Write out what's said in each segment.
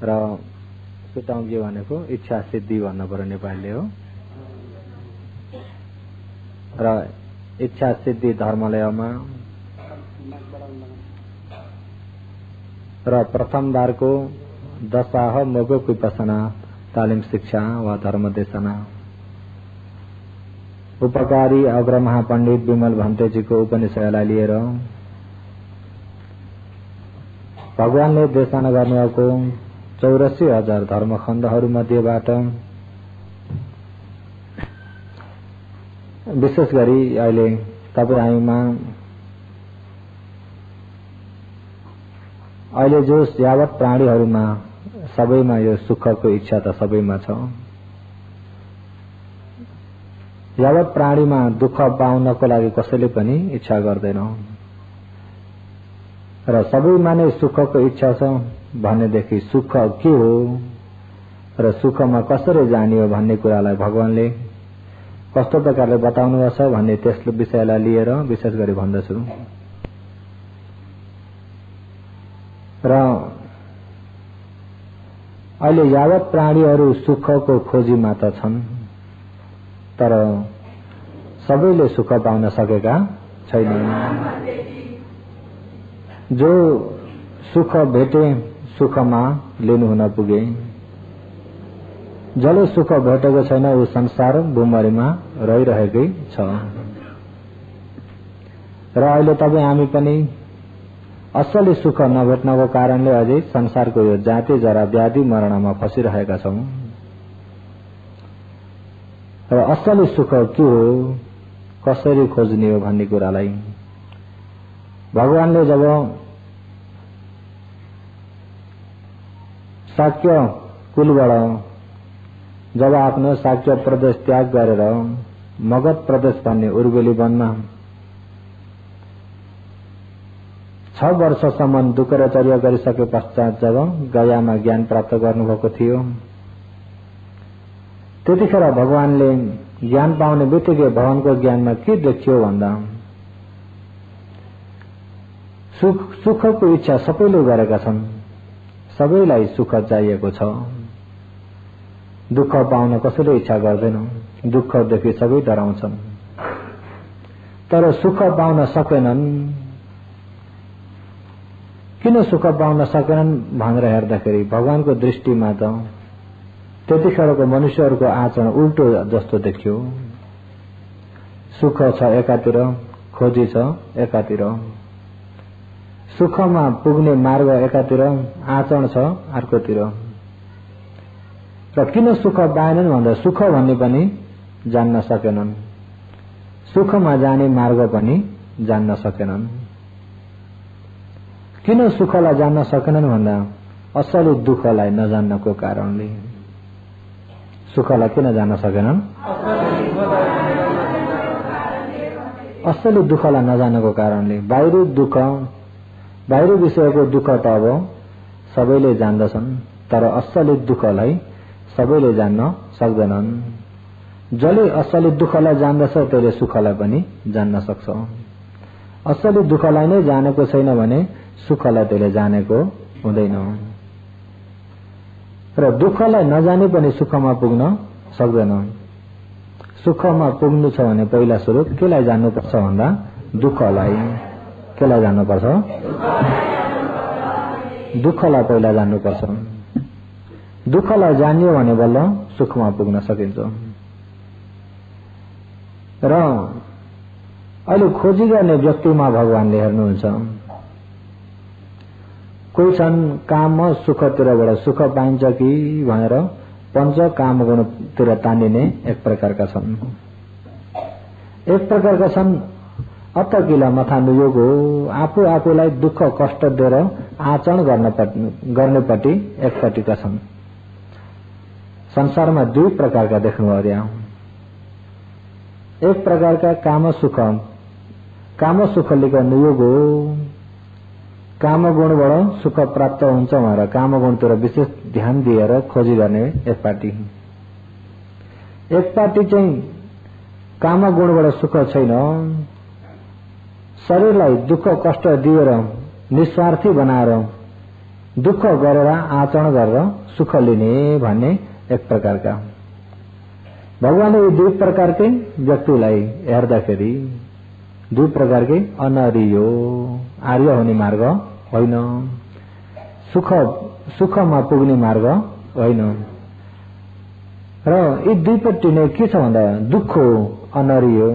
र सुटाउँगी भनेको इच्छा सिद्धि भन्नु पर्यो नेपालीले हो। र इच्छा सिद्धि धर्मालयमा र प्रथम बारको दशाह मोगो विपसना तालिम शिक्षा वा धर्मदेशना उपकारी अग्र महापण्डित विमल भन्तेजीको उपनिषदलाई लिएर भगवानले देशना गर्नुभएको 84,000 धर्मखण्डहरू मध्येबाट विशेष गरी अहिले तपाईहरुमा अहिले जो यावत प्राणीहरूमा सबैमा यो सुखको इच्छा त सबैमा छ। यावत प्राणीमा दुःख पाउनको लागि कसैले पनि इच्छा गर्दैन र सबैमा नै सुखको इच्छा छ भनेदेखि सुख के हो र सुखमा कसरी जाने हो भन्ने कुरालाई भगवानले कस्तो प्रकारले बताउनु भएको छ भन्ने त्यस विषयलाई लिएर विशेष गरी भन्दछु। र अहिले यावत प्राणीहरू सुखको खोजीमा त छन् तर सबैले सुख पाउन सकेका छैनन्। जो सुख भेटे सुखमा लिनु हुन पुगे, जसले सुख भेटेको छैन ऊ संसार भूमरीमा रहिरहेकै छ। र अहिले तपाईँ हामी पनि असली सुख नभेट्नको कारणले अझै संसारको यो जाति जरा व्याधि मरणमा फसिरहेका छौं। र असली सुख के हो कसरी खोज्ने हो भन्ने कुरालाई भगवानले जब शाक्य कुलबाट जब आफ्नो शाक्य प्रदेश त्याग गरेर मगध प्रदेश भन्ने उर्वेली वनमा 6 वर्षसम्म दुःखरचर्या गरिसके पश्चात जब गयामा ज्ञान प्राप्त गर्नुभएको थियो त्यतिखेर भगवानले ज्ञान पाउने बित्तिकै भगवानको ज्ञानमा के देखियो भन्दा सुखको इच्छा सबैले गरेका छन्, सबैलाई सुख चाहिएको छ। दुःख पाउन कसैले इच्छा गर्दैन, दुःखदेखि सबै डराउँछन् तर सुख पाउन सकेनन्। किन सुख पाउन सकेनन् भनेर हेर्दाखेरि भगवानको दृष्टिमा त त्यतिखेरको मनुष्यहरूको आचरण उल्टो जस्तो देखियो। सुख छ एकातिर, खोजी छ एकातिर, सुखमा पुग्ने मार्ग एकातिर, आचरण छ अर्कोतिर। र किन सुख पाएनन् भन्दा सुख भन्ने पनि जान्न सकेनन्, सुखमा जाने मार्ग पनि जान्न सकेनन्। किन सुखलाई जान्न सकेनन् भन्दा असली दुःखलाई नजान्नको कारणले। सुखलाई किन जान्न सकेनन्? असली दुःखलाई नजान्नको कारणले। बाहिरी दुःख, बाहिरी विषयको दुःख त अब सबैले जान्दछन् तर असली दुःखलाई सबैले जान्न सक्दैनन्। जसले असली दुःखलाई जान्दछ त्यसले सुखलाई पनि जान्न सक्छ। असली दुःखलाई नै जानेको छैन भने सुखलाई त्यसले जानेको हुँदैन। र दुःखलाई नजाने पनि सुखमा पुग्न सक्दैन। सुखमा पुग्नु छ भने पहिला सुरु केलाई जान्नुपर्छ भन्दा दुःखलाई। केलाई जान्नुपर्छ? दुःखलाई पहिला जान्नुपर्छ। दुःखलाई जान्यो भने बल्ल सुखमा पुग्न सकिन्छ। र अहिले खोजी गर्ने व्यक्तिमा भगवानले हेर्नुहुन्छ। कोही छन् काममा सुखतिरबाट सुख पाइन्छ कि भनेर पञ्च काम गुणतिर तानिने एक प्रकारका छन्। एक प्रकारका छन् अतकिला मथा नुयोगो, आफू आफूलाई दुःख कष्ट दिएर आचरण गर्नेपट्टि एकपट्टिका छन्। संसारमा 2 प्रकारका देख्नु पर्यो। एक प्रकारका काम सुख लिएको नुयोगो, काम गुणबाट सुख प्राप्त हुन्छ भनेर काम गुणतिर विशेष ध्यान दिएर खोजी गर्ने एक पार्टी। एक पार्टी चाहिँ काम गुणबाट सुख छैन, शरीरलाई दुःख कष्ट दिएर निस्वार्थी बनाएर दुःख गरेर आचरण गरेर सुख लिने भन्ने एक प्रकारका। भगवानले यी दुई प्रकारकै व्यक्तिलाई हेर्दाखेरि दुई प्रकारकै अनरियो आर्य हुने मार्ग होइन, सुखमा पुग्ने मार्ग होइन। र यी दुईपट्टि नै के छ भन्दा दुःख अनरियो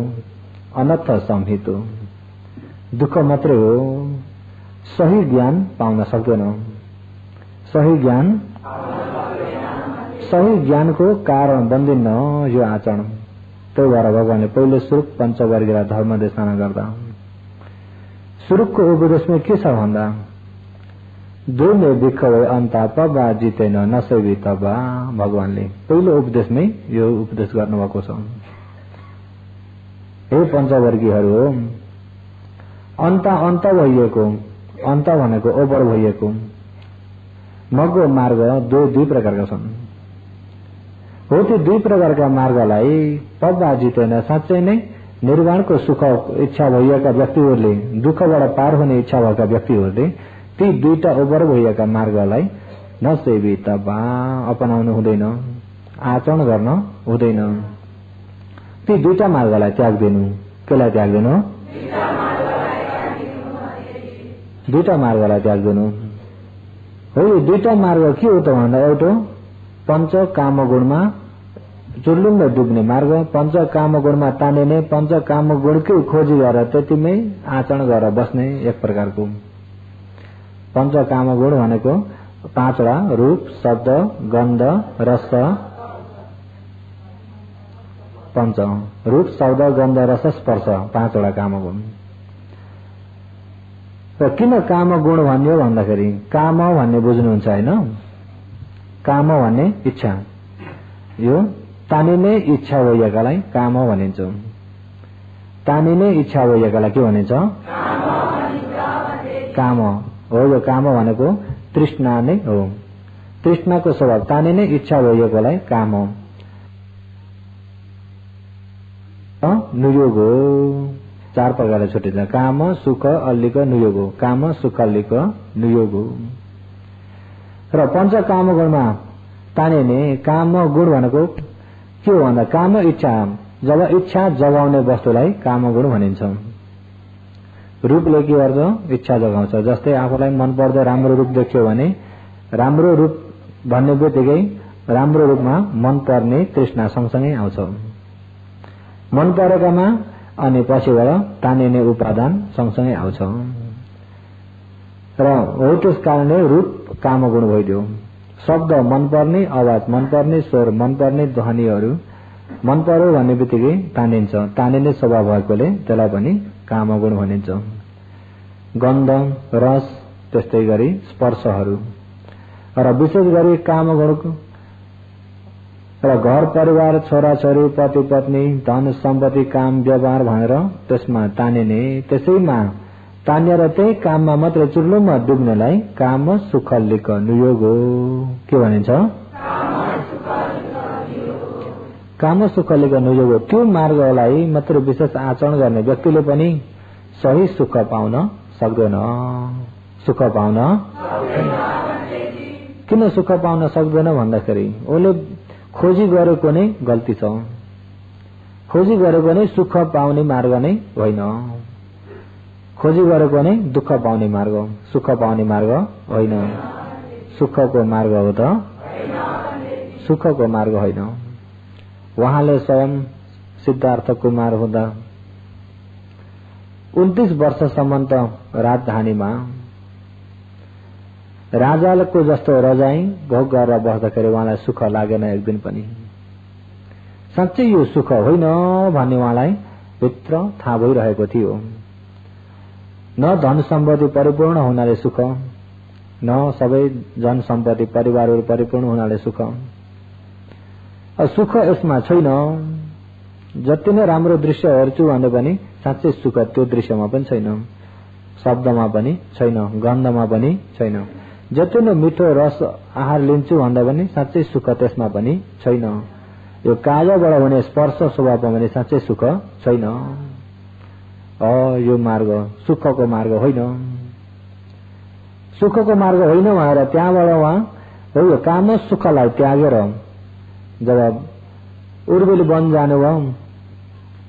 अनर्थ संहित दुःख मात्रै हो, सही ज्ञान पाउन सक्दैन। सही ज्ञानको कारण बन्दिन्न यो आचरण। त्यही भएर भगवानले पहिलो सुरुक पञ्चवर्गीय धर्म देशना गर्दा सुरुकको उपदेशमा के छ भन्दा दुर्ने विखवे अन्त पबा जितेन नसेवी तबा। भगवानले पहिलो उपदेशमै यो उपदेश गर्नुभएको छ। हे पञ्चवर्गीयहरू, अन्त भइएको, अन्त भनेको ओभर भइएको मगो मार्ग दुई प्रकारका छन्। हो त्यो दुई प्रकारका मार्गलाई पबा जितेन साँच्चै नै निर्वाणको सुख इच्छा भइएका व्यक्तिहरूले, दुःखबाट पार हुने इच्छा भएका व्यक्तिहरूले ती दुईटा ओभर भइएका मार्गलाई नसेवी तबा अपनाउनु हुँदैन, आचरण गर्न हुँदैन। ती दुईटा मार्गलाई त्याग दिनु। केलाई त्याग दिनु? दुईटा मार्गलाई त्याग दिनु हो। यो दुईटा मार्ग के हो त भन्दा एउटा पंच काम गुणमा चुर्लुङ्ग डुब्ने मार्ग, पंच काम गुणमा तानिने, पंच काम गुणकै खोजी गरेर त्यतिमै आचरण गरेर बस्ने एक प्रकारको। पंच काम गुण भनेको पाँचवटा रूप, शब्द, गन्ध, रस, पंच रूप, शब्द, गन्ध, रस, स्पर्श, पाँचवटा काम गुण। र किन काम गुण भन्यो भन्दाखेरि काम भन्ने बुझ्नुहुन्छ हैन? काम भन्ने इच्छा, यो तानिने इच्छा भइएकालाई काम भनिन्छ। तानिने इच्छा भइएकालाई के भनिन्छ? काम हो। यो काम भनेको तृष्णा नै हो, तृष्णाको स्वभाव। तानिने इच्छा भइएकोलाई काम हो। नुयोग हो, चार प्रकारले छुटिन्छ। काम, सुख, अल्लिक, नुयोग हो। काम, सुख, अल्लिक, नुयोग हो। र पंच काम गुणमा तानिने काम गुण भनेको के हो भन्दा काम इच्छा, जब इच्छा जगाउने वस्तुलाई काम गुण भनिन्छ। रूपले के गर्छ? इच्छा जगाउँछ। जस्तै आफूलाई मन पर्दो राम्रो रूप देख्यो भने राम्रो रूप भन्ने बित्तिकै राम्रो रूपमा मन पर्ने तृष्णा सँगसँगै आउँछ। मन परेकामा अनि पछिबाट तानिने उपादान सँगसँगै आउँछ। र हो त्यस कारणले रूप काम गुण भइदियो। शब्द मनपर्ने, आवाज मनपर्ने, स्वर मनपर्ने, ध्वनिहरू मन पर्यो भन्ने बित्तिकै तानिन्छ। तानिने स्वभाव भएकोले त्यसलाई पनि काम गुण भनिन्छ। गन्ध, रस, त्यस्तै गरी स्पर्शहरू। र विशेष गरी काम गुणको र घर परिवार, छोराछोरी, पति पत्नी, धन सम्पत्ति, काम व्यवहार भनेर त्यसमा तानिने, त्यसैमा तानेर त्यही काममा मात्रै चुर्लुममा डुब्नेलाई काम सुख लिक नुयोग हो। के भनिन्छ? काम सुख लिक नुयोग हो। त्यो मार्गलाई मात्र विशेष आचरण गर्ने व्यक्तिले पनि सही सुख पाउन सक्दैन। सुख पाउन किन सुख पाउन सक्दैन भन्दाखेरि उसले खोजी गरेको नै गल्ती छ। खोजी गरेको नै सुख पाउने मार्ग नै होइन। खोजी गरेको नै दुःख पाउने मार्ग, सुख पाउने मार्ग होइन। सुखको मार्ग हो त? सुखको मार्ग होइन। उहाँले स्वयं सिद्धार्थ कुमार हुँदा 29 वर्षसम्म त राजधानीमा राजाको जस्तो रजाई भोग गरेर बस्दाखेरि उहाँलाई सुख लागेन एक दिन पनि। साँच्चै यो सुख होइन भन्ने उहाँलाई भित्र थाहा भइरहेको थियो। न धन सम्पत्ति परिपूर्ण हुनाले सुख, न सबै जन सम्पत्ति परिवारहरू परिपूर्ण हुनाले सुख। सुख यसमा छैन। जति नै राम्रो दृश्य हेर्छु भने पनि साँच्चै सुख त्यो दृश्यमा पनि छैन, शब्दमा पनि छैन, गन्धमा पनि छैन। जति नै मिठो रस आहार लिन्छु भन्दा पनि साँच्चै सुख त्यसमा पनि छैन। यो कायाबाट हुने स्पर्श स्वभावमा पनि साँच्चै सुख छैन। यो मार्ग सुखको मार्ग होइन। सुखको मार्ग होइन भनेर त्यहाँबाट उहाँ हो काम सुखलाई त्यागेर जब उर्वेली वन जानुभयो,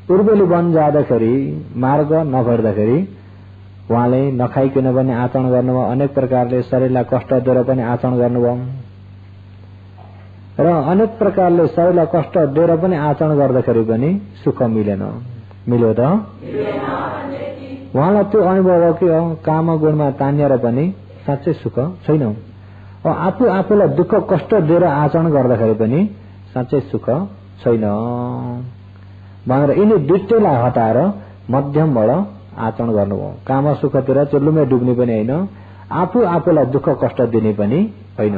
उर्वेली वन जाँदाखेरि मार्ग नभर्दाखेरि उहाँले नखाइकन पनि आचरण गर्नुभयो, अनेक प्रकारले शरीरलाई कष्ट दिएर पनि आचरण गर्नुभयो र अनेक प्रकारले शरीरलाई कष्ट दिएर पनि आचरण गर्दाखेरि पनि सुख मिलेन। मिल्यो त? उहाँलाई त्यो अनुभव हो कि काम गुणमा तानिएर पनि साँच्चै सुख छैन। आफू आफूलाई दुःख कष्ट दिएर आचरण गर्दाखेरि पनि साँच्चै सुख छैन भनेर यिनी दुईटैलाई हटाएर मध्यमबाट आचरण गर्नुभयो। काम सुखतिर चुल्लुमै डुब्ने पनि होइन, आफू आफूलाई दुःख कष्ट दिने पनि होइन,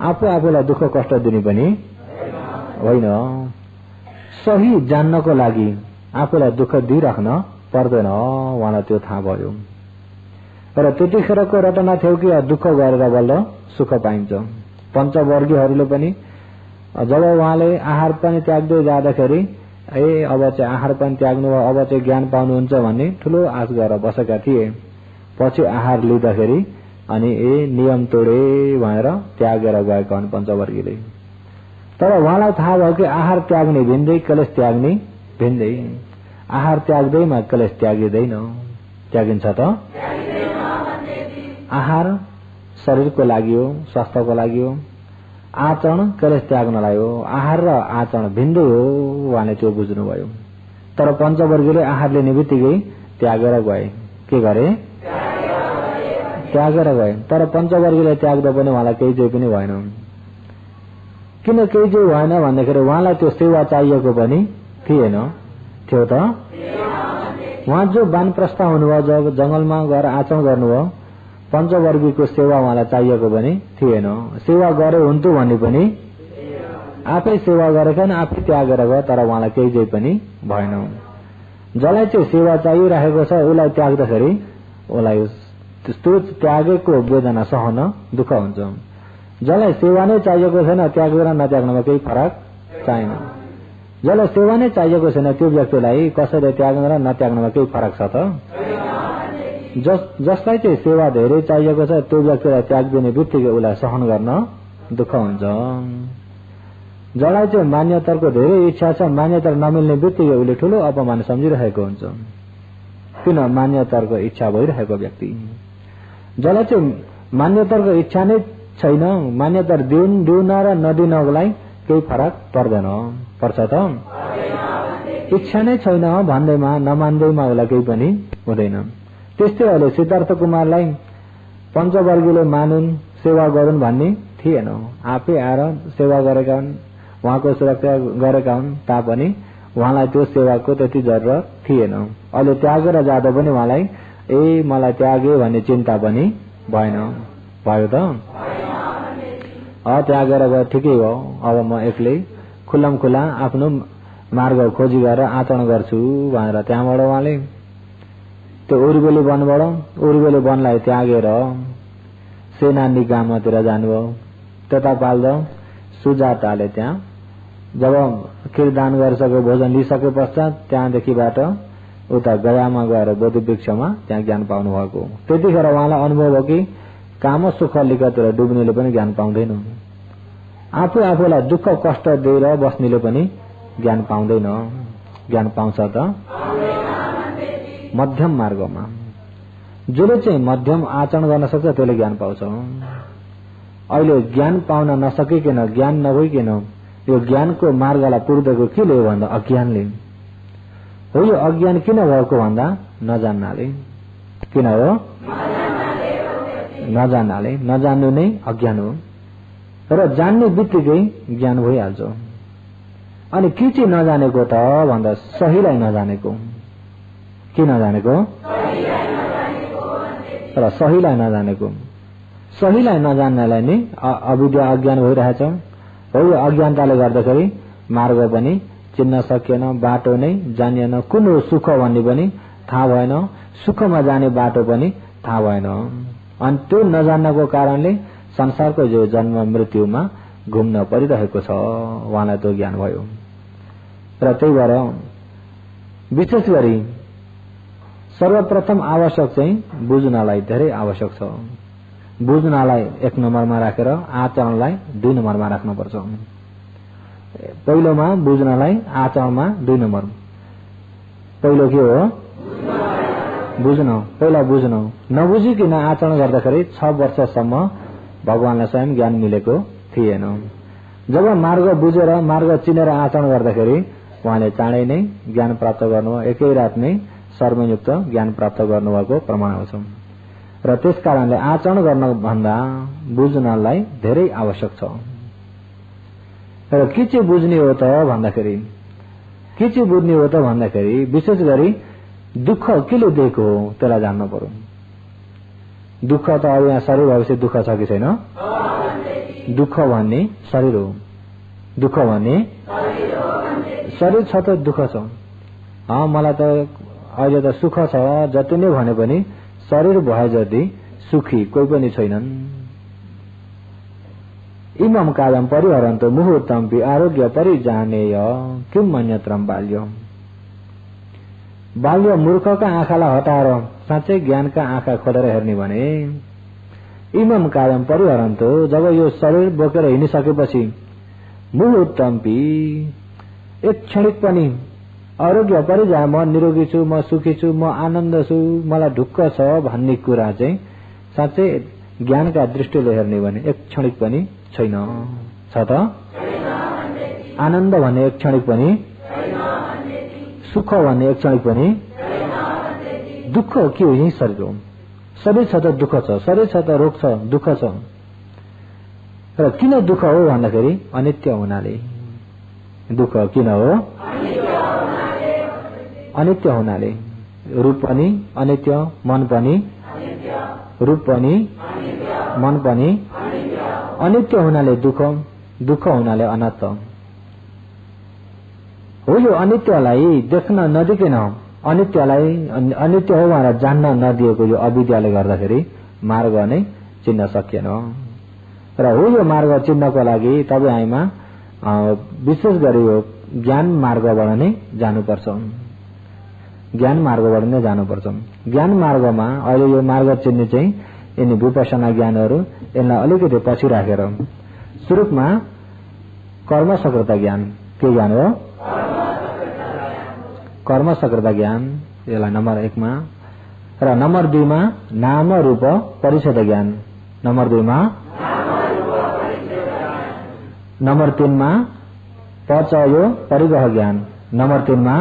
आफू आफूलाई दुःख कष्ट दिने पनि होइन। सही जान्नको लागि आफूलाई दुःख दिइराख्न पर्दैन, उहाँलाई त्यो थाहा भयो। र त्यतिखेरको रटना थियो कि दुःख गरेर बल्ल सुख पाइन्छ। पञ्चवर्गीयहरूले पनि जब उहाँले आहार पनि त्याग्दै जाँदाखेरि अब चाहिँ आहार पनि त्याग्नु भयो, अब चाहिँ ज्ञान पाउनुहुन्छ भन्ने ठुलो आश गरेर बसेका थिए। पछि आहार लिँदाखेरि अनि नियम तोडे भनेर त्यागेर गएका हुन् पञ्चवर्गीयले। तर उहाँलाई थाहा भयो कि आहार त्याग्ने भिन्दै कलेश त्याग्ने भिन्दै। आहार त्याग्दैमा कलेश त्यागिँदैन, त्यागिन्छ त? आहार शरीरको लागि हो, स्वास्थ्यको लागि हो, आचरण कलेश त्याग्नलाई हो। आहार र आचरण भिन्दै हो, उहाँले त्यो बुझ्नुभयो। तर पञ्चवर्गीयले आहार लिने बित्तिकै त्यागेर गए। के गरे? त्यागेर गए। तर पञ्चवर्गीयले त्याग्दा पनि उहाँलाई केही चाहिँ पनि भएन। किन केही चाहिँ भएन भन्दाखेरि उहाँलाई त्यो सेवा चाहिएको पनि थिएन। थियो त? उहाँ जो वानप्रस्थ हुनुभयो, जब जंगलमा गएर आचरण गर्नुभयो, पञ्चवर्गीयको सेवा उहाँलाई चाहिएको पनि थिएन। सेवा गरे हुन्थ्यो भन्ने पनि आफै सेवा गरेका आफै त्यागेर गयो, तर उहाँलाई केही चाहिँ पनि भएन। जसलाई चाहिँ सेवा चाहिरहेको छ उसलाई त्याग्दाखेरि उसलाई त्यस्तो त्यागेको वेदना सहन दुःख हुन्छ। जसलाई सेवा नै चाहिएको छैन त्यागेर नत्याग्नमा केही फरक छैन। जसलाई सेवा नै चाहिएको छैन त्यो व्यक्तिलाई कसैले त्याग्न र नत्याग्नमा केही फरक छ त? जसलाई चाहिँ सेवा धेरै चाहिएको छ त्यो व्यक्तिलाई त्याग दिने बित्तिकै उसलाई सहन गर्न दुःख हुन्छ। जसलाई चाहिँ मान्यताको धेरै इच्छा छ, मान्यता नमिल्ने बित्तिकै उसले ठुलो अपमान सम्झिरहेको हुन्छ। किन? मान्यताको इच्छा भइरहेको व्यक्ति। जसलाई चाहिँ मान्यताको इच्छा नै छैन, मान्यता दिउन र नदिनलाई केही फरक पर्दैन। पर्छ त? इच्छा नै छैन भन्दैमा नमान्दैमा उसलाई केही पनि हुँदैन। त्यस्तै अहिले सिद्धार्थ कुमारलाई पञ्चवर्गीयले मानुन्, सेवा गरून् भन्ने थिएन। आफै आएर सेवा गरेका हुन्, उहाँको सुरक्षा गरेका हुन्, तापनि उहाँलाई त्यो सेवाको त्यति जरुरत थिएन। अहिले त्यागेर जाँदा पनि उहाँलाई मलाई त्यागे भन्ने चिन्ता पनि भएन। भयो त? त्यागेर गयो, ठिकै हो। अब म एक्लै खुल्लम खुल्ला आफ्नो मार्ग खोजी गरेर आचरण गर्छु भनेर त्यहाँबाट उहाँले त्यो उर्वेली वनबाट उर्वेली वनलाई त्यागेर सेनानी गामतिर जानुभयो। त्यता पाल्दा सुजाताले त्यहाँ जब खिरदान गरिसक्यो, भोजन लिइसके पश्चात त्यहाँदेखिबाट उता गयामा गएर बोधि वृक्षमा त्यहाँ ज्ञान पाउनु भएको। त्यतिखेर उहाँलाई अनुभव भयो कि काम सुख लिकतिर डुब्नेले पनि ज्ञान पाउँदैन, आफू आफूलाई दुःख कष्ट दिएर बस्नेले पनि ज्ञान पाउँदैन। ज्ञान पाउँछ त? मध्यम मार्गमा जसले चाहिँ मध्यम आचरण गर्न सक्छ त्यसले ज्ञान पाउँछ। अहिले ज्ञान पाउन नसकिकन, ज्ञान नभइकन यो ज्ञानको मार्गलाई पुर्देको केले हो भन्दा अज्ञानले हो। यो अज्ञान किन भएको भन्दा नजान्नाले। किन हो? नजान्नाले। नजान्नु नै अज्ञान हो र जान्ने बित्तिकै ज्ञान भइहाल्छ। अनि के चाहिँ नजानेको त भन्दा सहीलाई नजानेको। के नजानेको? र सहीलाई नजानेको। सहीलाई नजान्नलाई नै अविद्या अज्ञान भइरहेछ। हो, यो अज्ञानताले गर्दाखेरि मार्ग पनि चिन्न सकिएन, बाटो नै जानिएन, कुन हो सुख भन्ने पनि थाहा भएन, सुखमा जाने बाटो पनि थाहा भएन। अनि त्यो नजान्नको कारणले संसारको जो जन्म मृत्युमा घुम्न परिरहेको छ। उहाँलाई त्यो ज्ञान भयो र त्यही भएर विशेष गरी सर्वप्रथम आवश्यक चाहिँ बुझ्नलाई धेरै आवश्यक छ। बुझ्नलाई 1 नम्बरमा राखेर आचरणलाई 2 नम्बरमा राख्नुपर्छ। पहिलोमा बुझ्नलाई आचरणमा 2 नम्बर। पहिलो के हो? बुझ्न। पहिला बुझ्न। नबुझिकन आचरण गर्दाखेरि 6 वर्षसम्म भगवानलाई स्वयं ज्ञान मिलेको थिएन। जब मार्ग बुझेर मार्ग चिनेर आचरण गर्दाखेरि उहाँले चाँडै नै ज्ञान प्राप्त गर्नुभयो। एकै रात नै सर्वयुक्त ज्ञान प्राप्त गर्नुभएको प्रमाण हुन्छ। र त्यस कारणले आचरण गर्न भन्दा बुझ्नलाई धेरै आवश्यक छ। र के चाहिँ बुझ्ने हो त भन्दाखेरि के चाहिँ बुझ्ने हो त भन्दाखेरि विशेष गरी दुःख केले दिएको हो त्यसलाई जान्नु पर्यो। दुःख त अब यहाँ शरीर भएपछि दुःख छ कि छैन? दुःख भन्ने शरीर हो। दुःख भन्ने शरीर छ त दुःख छ। मलाई त अहिले त सुख छ जति नै भने पनि शरीर भए जति सुखी कोही पनि छैनन्। इमं कायं परिहरन्तु मुहूर्तमपि आरोग्य परिजानेय किम अन्यत्रम बाल्य। बाल्य मूर्खका आँखालाई हटाएर साँच्चै ज्ञानका आँखा खोलेर हेर्ने भने इमं कायं परिहरन्तु, जब यो शरीर बोकेर हिँडिसकेपछि मुहूर्तमपि एक क्षणिक पनि आरोग्य परिजाय, म निरोगी छु, म सुखी छु, म आनन्द छु, मलाई ढुक्क छ भन्ने कुरा चाहिँ साँच्चै ज्ञानका दृष्टिले हेर्ने भने एक क्षणिक पनि छैन। छ त? आनन्द भन्ने एक क्षणिक पनि, सुख भन्ने एक क्षणिक पनि, दुःख के हो? यही शरीर हो। शरीर छ त दुःख छ, शरीर छ त रोग छ, दुःख छ। र किन दुःख हो भन्दाखेरि अनित्य हुनाले। दुःख किन हो? अनित्य हुनाले। रूप पनि अनित्य, मन पनि रूप पनि मन पनि अनित्य हुनाले दुःख, दुःख हुनाले अनर्थ हो। यो अनित्यलाई देख्न नदिकन, अनित्यलाई अनित्य हो भनेर जान्न नदिएको यो अविद्याले गर्दाखेरि मार्ग नै चिन्न सकिएन। र हो यो मार्ग चिन्नको लागि तपाईमा विशेष गरी यो ज्ञान मार्गबाट नै जानुपर्छ। ज्ञान मार्गबाट नै जानुपर्छ। ज्ञान मार्गमा अहिले यो मार्ग चिन्ने चाहिँ यिनी विपसना ज्ञानहरू, यसलाई अलिकति पछि राखेर सुरुमा कर्म सकृता ज्ञान। के ज्ञान हो? कर्म सकृता ज्ञान, यसलाई नम्बर 1 मा। र नम्बर 2 मा नाम रूप परिच्छेद ज्ञान। नम्बर 2 मा नम्बर 3 मा पचयो परिग्रह ज्ञान। नम्बर 3 मा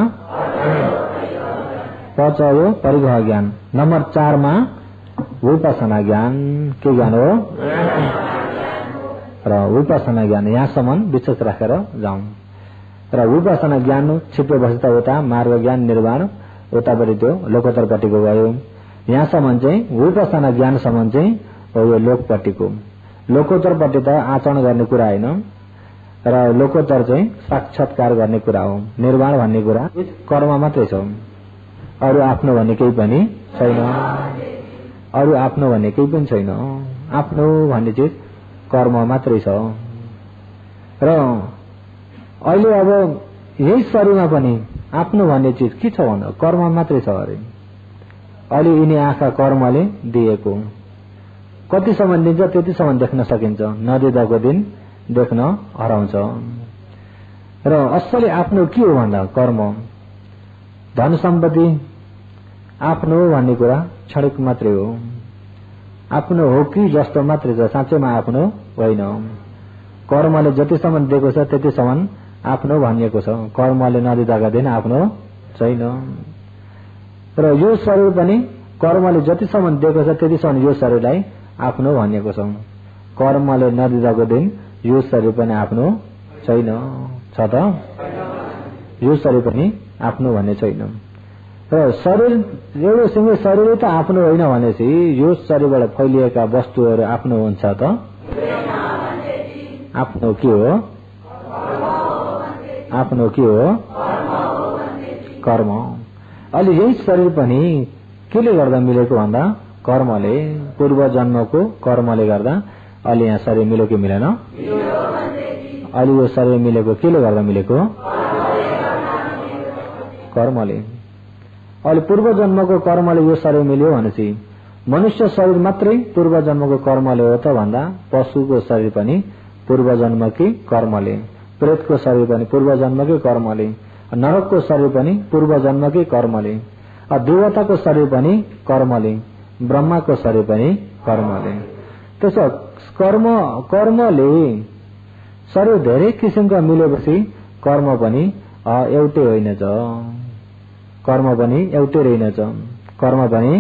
पचयो परिग्रह ज्ञान। नम्बर 4 मा विपसना ज्ञान। के ज्ञान हो? र विपसना ज्ञान यहाँसम्म विशेष राखेर जाउँ। र विपसना ज्ञान छिपेपछि त उता मार्ग ज्ञान निर्वाण उतापट्टि त्यो लोकोत्तरपट्टिको गयो। यहाँसम्म चाहिँ विपसना ज्ञानसम्म चाहिँ हो यो लोकपट्टिको। लोकोत्तरपट्टि त आचरण गर्ने कुरा होइन, र लोकोत्तर चाहिँ साक्षात्कार गर्ने कुरा हो। निर्वाण भन्ने कुरा कर्म मात्रै छ, अरू आफ्नो भन्ने केही पनि छैन। अरू आफ्नो भन्ने केही पनि छैन। आफ्नो भन्ने चिज कर्म मात्रै छ। र अहिले अब यही शरीरमा पनि आफ्नो भन्ने चिज के छ भन्दा कर्म मात्रै छ अरे। अहिले यिनी आँखा कर्मले दिएको, कतिसम्म दिन्छ त्यतिसम्म देख्न सकिन्छ, नदिँदाको दिन देख्न हराउँछ। र असली आफ्नो के हो भन्दा कर्म। धन सम्पत्ति आफ्नो भन्ने कुरा क्षणिक मात्रै हो। आफ्नो हो कि जस्तो मात्रै छ, साँच्चैमा आफ्नो होइन। कर्मले जतिसम्म दिएको छ त्यतिसम्म आफ्नो भनिएको छ, कर्मले नदिँदाका दिन आफ्नो छैन। र यो शरीर पनि कर्मले जतिसम्म दिएको छ त्यतिसम्म यो शरीरलाई आफ्नो भनिएको छ, कर्मले नदिँदाको दिन यो शरीर पनि आफ्नो छैन। छ त? यो शरीर पनि आफ्नो भन्ने छैन। र शरीर एउटा सँगै शरीर त आफ्नो होइन भनेपछि यो शरीरबाट फैलिएका वस्तुहरू आफ्नो हुन्छ त? आफ्नो के हो? आफ्नो के हो? कर्म। अहिले यही शरीर पनि केले गर्दा मिलेको भन्दा कर्मले, पूर्व जन्मको कर्मले गर्दा अहिले यहाँ शरीर मिल्यो कि मिलेन? अहिले यो शरीर मिलेको केले गर्दा मिलेको? कर्मले। अहिले पूर्व जन्मको कर्मले यो शरीर मिल्यो भनेपछि मनुष्य शरीर मात्रै पूर्व जन्मको कर्मले हो त भन्दा पशुको शरीर पनि पूर्व जन्मकै कर्मले, प्रेतको शरीर पनि पूर्व जन्मकै कर्मले, नरकको शरीर पनि पूर्व जन्मकै कर्मले, देवताको शरीर पनि कर्मले, ब्रह्माको शरीर पनि कर्मले। त्यसो कर्मले शरीर धेरै किसिमका मिलेपछि कर्म पनि एउटै होइनछ, कर्म पनि एउटै रहेनछ, कर्म पनि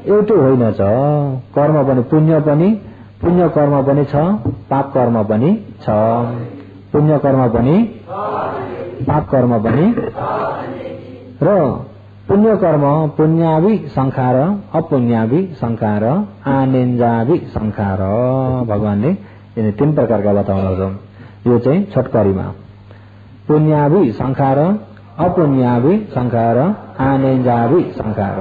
एउटै होइनछ। कर्म पनि पुण्य कर्म पनि छ, पाप कर्म पनि छ, पुण्य कर्म पनि पाप कर्म पनि र पुण्य कर्म पुण्यावि संखार, अपुण्यावि संखार, आनेन्जावि संखार। भगवानले यिनी 3 प्रकारका बताउनुहुन्छ। यो चाहिँ छोटकरीमा पुण्यावि संखार, अपुण्यावि संखार, आनेन्जावि संखार।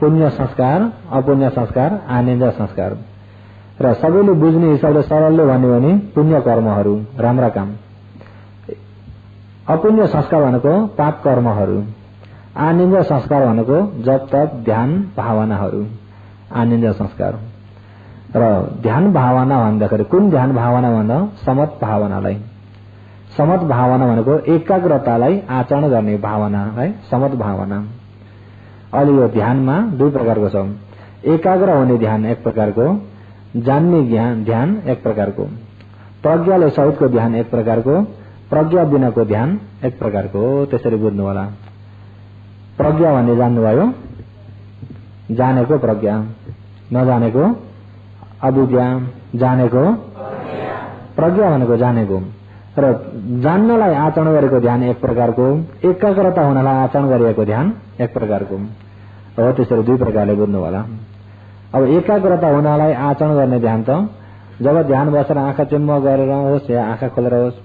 पुण्य संस्कार, अपुण्य संस्कार, आनेन्जा संस्कार। र सबैले बुझ्ने हिसाबले सरलले भन्यो भने पुण्य कर्महरू राम्रा काम, अपुण्य संस्कार भनेको पाप कर्महरू, आनिन्द संस्कार भनेको जप तप ध्यान भावनाहरू, आनिन्द संस्कार। र ध्यान भावना भन्दाखेरि कुन ध्यान भावना भन्दा समत भावनालाई, समत भावना भनेको एकाग्रतालाई आचरण गर्ने भावनालाई समत भावना। अहिले यो ध्यानमा 2 प्रकारको छ, एकाग्र हुने ध्यान एक प्रकारको, जान्ने ध्यान एक प्रकारको, प्रज्ञाले सहितको ध्यान एक प्रकारको, प्रज्ञा बिनाको ध्यान एक प्रकारको। त्यसरी बुझ्नु होला। प्रज्ञा भन्ने जान्नुभयो, जानेको प्रज्ञा, नजानेको अविद्या, जानेको प्रज्ञा भनेको जानेको। र जान्नलाई आचरण गरेको ध्यान एक प्रकारको, एकाग्रता हुनलाई आचरण गरिएको ध्यान एक प्रकारको हो। त्यसरी 2 प्रकारले बुझ्नु होला। अब एकाग्रता हुनलाई आचरण गर्ने ध्यान त जब ध्यान बसेर आँखा चिम्म गरेर होस् या आँखा खोलेर होस्,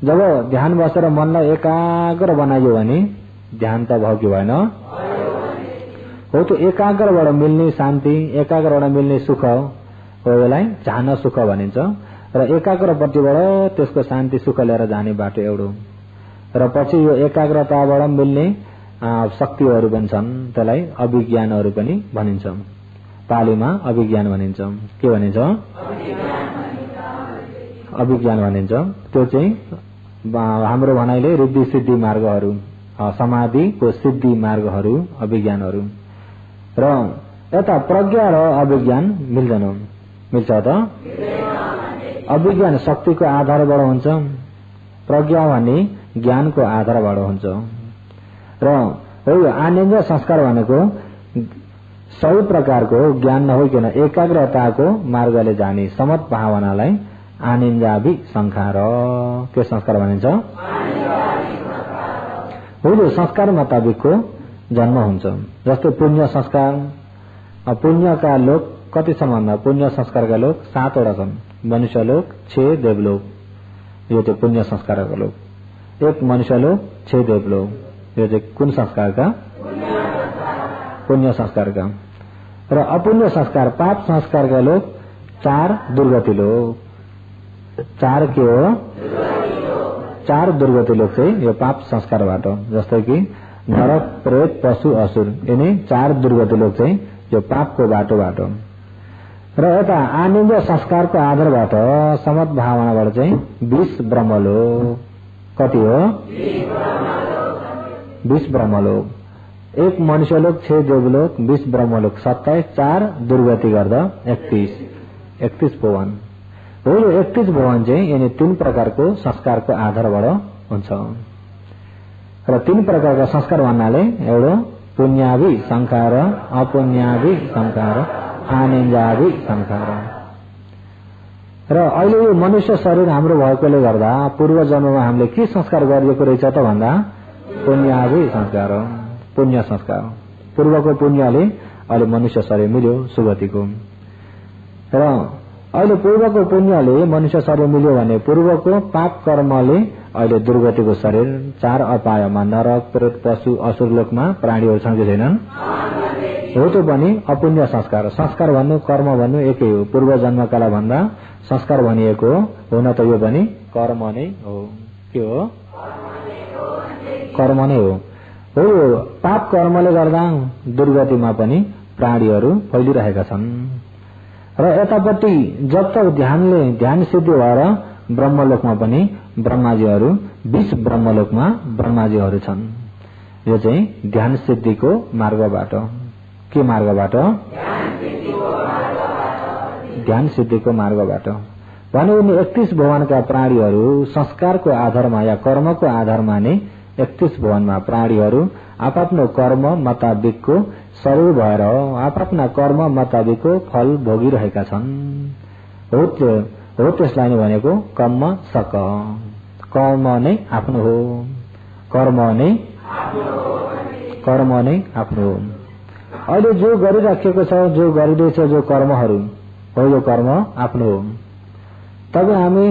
जब ध्यान बसेर मनलाई एकाग्र बनाइयो भने ध्यान त भयो कि भएन हो। त्यो एकाग्रबाट मिल्ने शान्ति, एकाग्रबाट मिल्ने सुख हो, यसलाई झान सुख भनिन्छ। र एकाग्रपट्टिबाट त्यसको शान्ति सुख लिएर जाने बाटो एउटो। र पछि यो एकाग्रताबाट मिल्ने शक्तिहरू पनि छन्, त्यसलाई अभिज्ञानहरू पनि भनिन्छ। पालीमा अभिज्ञान भनिन्छ। के भनिन्छ? अभिज्ञान भनिन्छ। त्यो चाहिँ हाम्रो भनाइले रिद्धि सिद्धि मार्गहरू, समाधिको सिद्धि मार्गहरू अभिज्ञानहरू। र यता प्रज्ञा र अभिज्ञान मिल्दैन, मिल्छ त? अभिज्ञान शक्तिको आधारबाट हुन्छ, प्रज्ञा भन्ने ज्ञानको आधारबाट हुन्छ। र हो आनन्द संस्कार भनेको सही प्रकारको ज्ञान नहोइकन एकाग्रताको मार्गले जाने समत भावनालाई आनन्दावि संस्कार के संस्कार भनिन्छ? हो संस्कार मुताबिकको जन्म हुन्छ। जस्तै पुण्य संस्कार, पुण्यका लोक कति छन् भन्दा पुण्य संस्कारका लोक 7 वटा छन्। मनुष्य लोक, 6 देवलोक, यो चाहिँ पुण्य संस्कारका लोक। 1 मनुष्य लोक, 6 देवलोक, यो चाहिँ कुन संस्कारका? पुण्य संस्कारका। र अपुण्य संस्कार पाप संस्कारका लोक 4 दुर्गति लोक। 4 के हो? 4 दुर्गति लोक चाहिँ यो पाप संस्कारबाट, जस्तै कि नरक, प्रेत, पशु, असुर, यिनी 4 दुर्गति लोक चाहिँ यो पापको बाटोबाट। र यता आनन्द संस्कारको आधारबाट समत भावनाबाट चाहिँ 20 ब्रह्मलोक। कति हो? 20 ब्रह्मलोक। 1 मनुष्यलोक, 6 देवलोक, 20 ब्रह्मलोक, 27, 4 दुर्गति गर्दा 31 भुवन हो। यो 31 भुवन चाहिँ यिनी 3 प्रकारको संस्कारको आधारबाट हुन्छ। र 3 प्रकारका संस्कार भन्नाले एउटा पुण्यावि संस्कार, अपुण्यावि संस्कार, आनन्दावि संस्कार। र अहिले यो मनुष्य शरीर हाम्रो भएकोले गर्दा पूर्व जन्ममा हामीले के संस्कार गरिएको रहेछ त भन्दा पुण्यावि संस्कार, पुण्य संस्कार। पूर्वको पुण्यले अहिले मनुष्य शरीर मिल्यो सुगतिको। र अहिले पूर्वको पुण्यले मनुष्य शरीर मिल्यो भने पूर्वको पाप कर्मले अहिले दुर्गतिको शरीर 4 अपायमा नरक, प्रेत, पशु, असुर लोकमा प्राणीहरू छन् कि छैनन्? हो त्यो पनि अपुण्य संस्कार। संस्कार भन्नु कर्म भन्नु एकै हो। पूर्व जन्मकाला भन्दा संस्कार भनिएको हुन त यो पनि कर्म नै हो। के हो? कर्म नै हो। हो पाप कर्मले गर्दा दुर्गतिमा पनि प्राणीहरू फैलिरहेका छन् र यतापट्टि जब तक ध्यान सिद्धि भएर ब्रह्मलोकमा पनि ब्रह्माजीहरू 20 ब्रह्मलोकमा ब्रह्माजीहरू छन्। यो चाहिँ ध्यान सिद्धिको मार्गबाट के मार्गबाट ध्यान सिद्धिको मार्गबाट भने 31 भुवनका प्राणीहरू संस्कारको आधारमा या कर्मको आधारमा नै 31 भुवनमा प्राणीहरू आफ्नो कर्म मुताबिकको शरीर भएर आफ्ना कर्म मुताबिकको फल भोगिरहेका छन्। हो त्यसलाई नै भनेको कर्म सक कर्म नै आफ्नो हो कर्म नै आफ्नो हो। अहिले जो गरिराखेको छ जो गरिँदैछ जो कर्महरू हो यो कर्म आफ्नो हो। तब हामी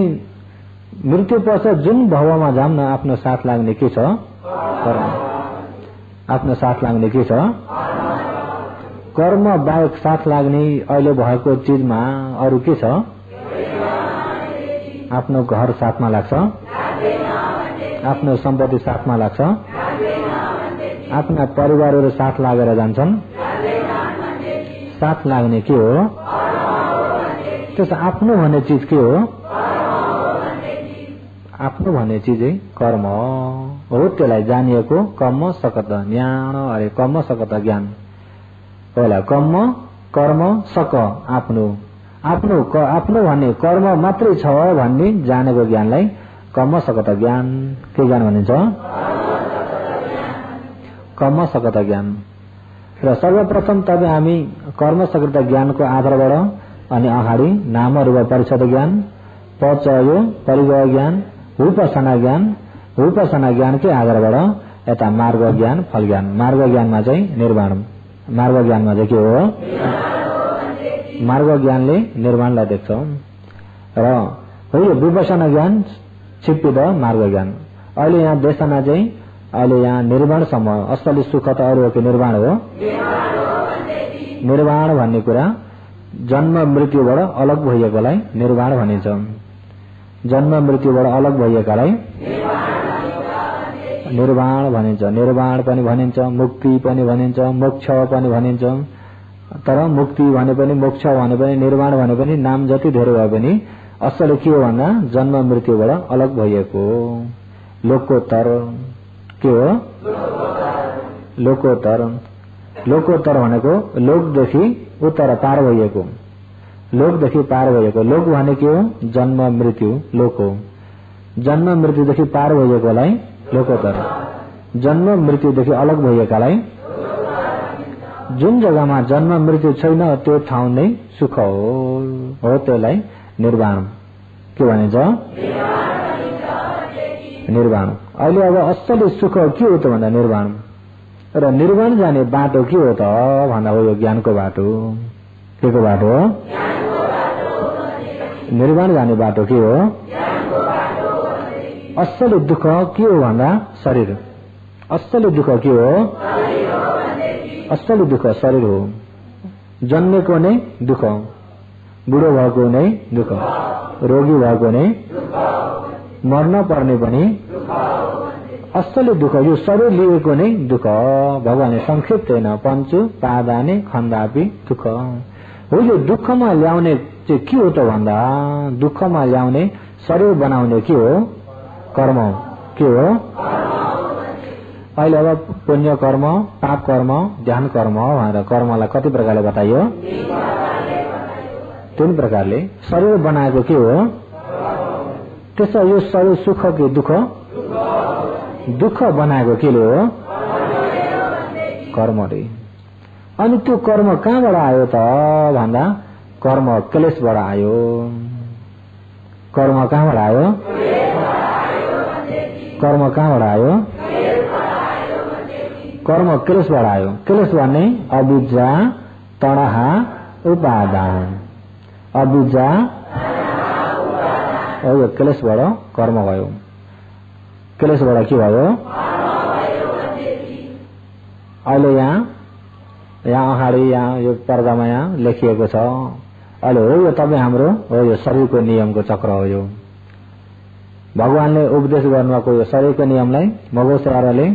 मृत्यु पश्चात जुन भवमा जाम न आफ्नो साथ लाग्ने के छ कर्म आफ्नो साथ लाग्ने के छ कर्म बाहेक साथ लाग्ने अहिले भएको चीजमा अरू के छ आफ्नो घर साथमा लाग्छ आफ्नो सम्पत्ति साथमा लाग्छ आफ्ना परिवारहरू साथ लागेर जान्छन् साथ लाग्ने के हो त्यस आफ्नो भन्ने चीज के हो आफ्नो भन्ने चीज कर्म हो। त्यसलाई जानिएको कर्म सकत ज्ञान अरे कर्म सकत ज्ञान होला कर्म सक आफ्नो भन्ने कर्म मात्रै छ भन्ने जानेको ज्ञानलाई कर्म सकत ज्ञान के ज्ञान भनिन्छ कर्म सकत ज्ञान। र सर्वप्रथम तब हामी कर्म सकत ज्ञानको आधारबाट अनि अगाडि नाम रूप परिषद ज्ञान पचयो परिगय ज्ञान उपासना ज्ञान के आधारबाट यता मार्ग ज्ञान फल ज्ञान मार्ग ज्ञानमा चाहिँ निर्वाण मार्ग ज्ञानमा चाहिँ के हो मार्ग ज्ञानले निर्वाणलाई देख्छ र हो यो विपसना ज्ञान छिप्पिद मार्ग ज्ञान। अहिले यहाँ देशना चाहिँ अहिले यहाँ निर्वाणसम्म असली सुख त अरू हो कि निर्वाण हो निर्वाण भन्ने कुरा जन्म मृत्युबाट अलग भइएकोलाई निर्वाण भनिन्छ। जन्म मृत्युबाट अलग भइएकालाई निर्वाण भनिन्छ। निर्वाण पनि भनिन्छ मुक्ति पनि भनिन्छ मोक्ष पनि भनिन्छ। तर मुक्ति भने पनि मोक्ष भने पनि निर्वाण भने पनि नाम जति धेरै भए पनि असली के हो भन्दा जन्म मृत्युबाट अलग भइएको लोकोत्तर के हो लोकोत्तर भनेको लोकदेखि उत्तर पार भइएको लोकदेखि पार भइएको लोक भने के हो जन्म मृत्यु लोक हो। जन्म मृत्युदेखि पार भइएकोलाई लोकोत्तर जन्म मृत्युदेखि अलग भइएकालाई जुन जग्गामा जन्म मृत्यु छैन त्यो ठाउँ नै सुख हो त्यसलाई निर्वाण के भनिन्छ निर्वाण। अहिले अब असली सुख के हो त भन्दा निर्वाण र निर्वाण जाने बाटो के हो त भन्दा हो यो ज्ञानको बाटो के को बाटो निर्वाण जाने बाटो के हो असली दुःख के हो भन्दा शरीर असली दुःख के हो असली दुःख शरीर हो। जन्मेको नै दुःख बुढो भएको नै दुःख रोगी भएको नै मर्न पर्ने पनि असली दुःख यो शरीर लिएको नै दुःख भगवानले संक्षिप्त होइन पञ्चु पादाने खन्दापि दुःख हो। यो दुःखमा ल्याउने चाहिँ के हो त भन्दा दुःखमा ल्याउने शरीर बनाउने के हो कर्म के हो। अहिले अब पुण्य कर्म पाप कर्म ध्यान कर्म भनेर कर्मलाई कति प्रकारले बताइयो 3 प्रकारले। शरीर बनाएको के हो त्यसो यो शरीर सुख के दुःख बनाएको के हो कर्मले। अनि त्यो कर्म कहाँबाट आयो त भन्दा कर्म क्लेशबाट आयो। कर्म कहाँबाट आयो कर्म कहाँबाट आयो कर्म क्लेशबाट आयो। क्लेश भन्ने अविद्या तणहा उपादान अविद्या यो क्लेशबाट कर्म भयो। क्लेशबाट के भयो अहिले यहाँ अगाडि यहाँ यो पर्दामा यहाँ लेखिएको छ। अहिले हो यो तपाईँ हाम्रो हो यो शरीरको नियमको चक्र हो। यो भगवानले उपदेश गर्नुभएको यो शरीरको नियमलाई मगोसराले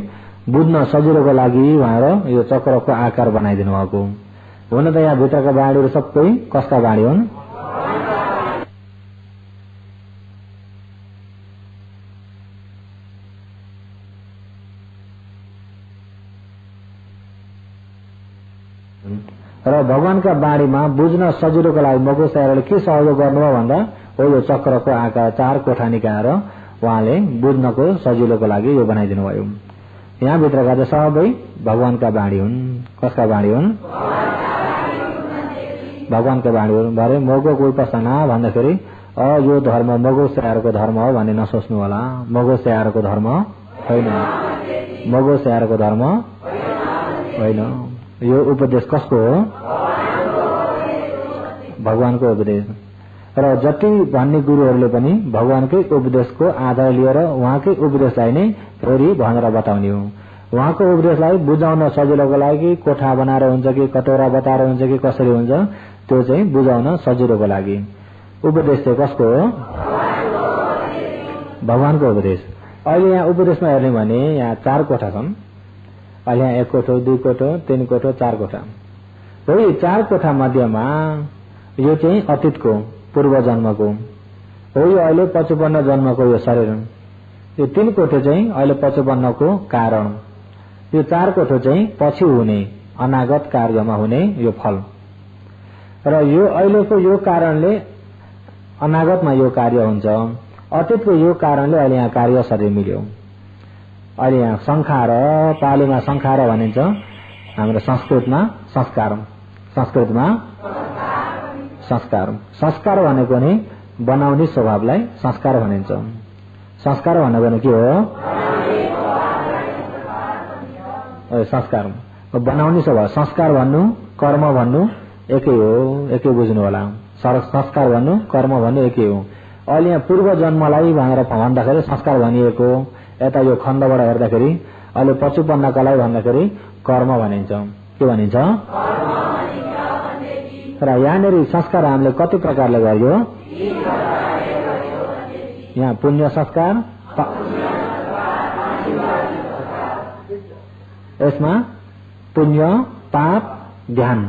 बुझ्न सजिलोको लागि उहाँहरू यो चक्रको आकार बनाइदिनु भएको हुन त यहाँ भित्रका बाणीहरू सबै कसका बाणी हुन्? र भगवानका बाणीमा बुझ्न सजिलोको लागि मगोसाहरूले के सहयोग गर्नुभयो भन्दा हो यो चक्रको आकार 4 कोठा निकाएर उहाँले बुझ्नको सजिलोको लागि यो बनाइदिनु भयो। यहाँ भित्रका चाहिँ सबै भगवानका बाणी हुन्। कसका बाणी हुन्? भगवानका बाणी हुन्। भरे मगोको उपासना भन्दाखेरि यो धर्म मगोसाहरूको धर्म हो भन्ने नसोच्नु होला। मगोसाहरूको धर्म होइन, मगोसाहरूको धर्म होइन। यो उपदेश कसको हो? भगवानको उपदेश। र जति भन्ने गुरुहरूले पनि भगवानकै उपदेशको आधार लिएर उहाँकै उपदेशलाई नै फेरि भनेर बताउने हो। उहाँको उपदेशलाई बुझाउन सजिलोको लागि कोठा बनाएर हुन्छ कि कटोरा बताएर हुन्छ कि कसरी हुन्छ त्यो चाहिँ बुझाउन सजिलोको लागि। उपदेश चाहिँ कसको हो? भगवानको उपदेश। अहिले यहाँ उपदेशमा हेर्ने भने यहाँ 4 कोठा छन्। अहिले यहाँ 1 कोठो, 2 कोठो, 3 कोठो, 4 कोठा हो। यो 4 कोठा मध्येमा यो चाहिँ अतीतको पूर्व जन्मको हो। यो अहिले 55 जन्मको यो शरीर। यो 3 कोठो चाहिँ अहिले 55को कारण। यो 4 कोठो चाहिँ पछि हुने अनागत कार्यमा हुने यो फल। र यो अहिलेको यो कारणले अनागतमा यो कार्य हुन्छ। अतीतको यो कारणले अहिले यहाँ कार्य शरीर मिल्यो। अहिले यहाँ संखार, पालीमा संखार भनिन्छ, हाम्रो संस्कृतमा संस्कार। संस्कृतमा संस्कार। संस्कार भनेको नि बनाउने स्वभावलाई संस्कार भनिन्छ। संस्कार भनेको के हो? संस्कार बनाउने स्वभाव। संस्कार भन्नु कर्म भन्नु एकै हो, एकै बुझ्नु होला। संस्कार भन्नु कर्म भन्नु एकै हो। अहिले यहाँ पूर्व जन्मलाई भनेर भन्दाखेरि संस्कार भनिएको। यता यो खण्डबाट हेर्दाखेरि अहिले 55 लाई भन्दाखेरि कर्म भनिन्छ। के भनिन्छ? र यहाँनिर संस्कार हामीले कति प्रकारले गर्यो? यहाँ पुण्य संस्कार, यसमा पुण्य, पाप, ध्यान।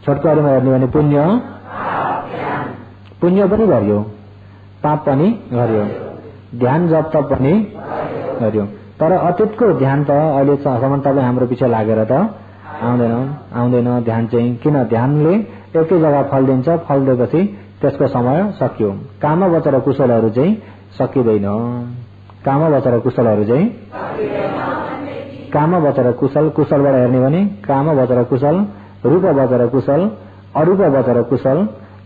छोटकरीमा हेर्ने भने पुण्य पनि गर्यो, पाप पनि गर्यो, ध्यान जप तप पनि गर्यो। तर अतीतको ध्यान त अहिलेसम्म तपाईँ हाम्रो पछि लागेर त आउँदैन। ध्यान चाहिँ किन? ध्यानले एकै जग्गा फल दिन्छ। फल दिएपछि त्यसको समय सकियो। काम वचर कुशलहरू चाहिँ सकिँदैन। काम वचर कुशलहरू चाहिँ काम वचर कुशल, कुशलबाट हेर्ने भने काम वचर कुशल, रूप वचर कुशल, अरूप वचर कुशल,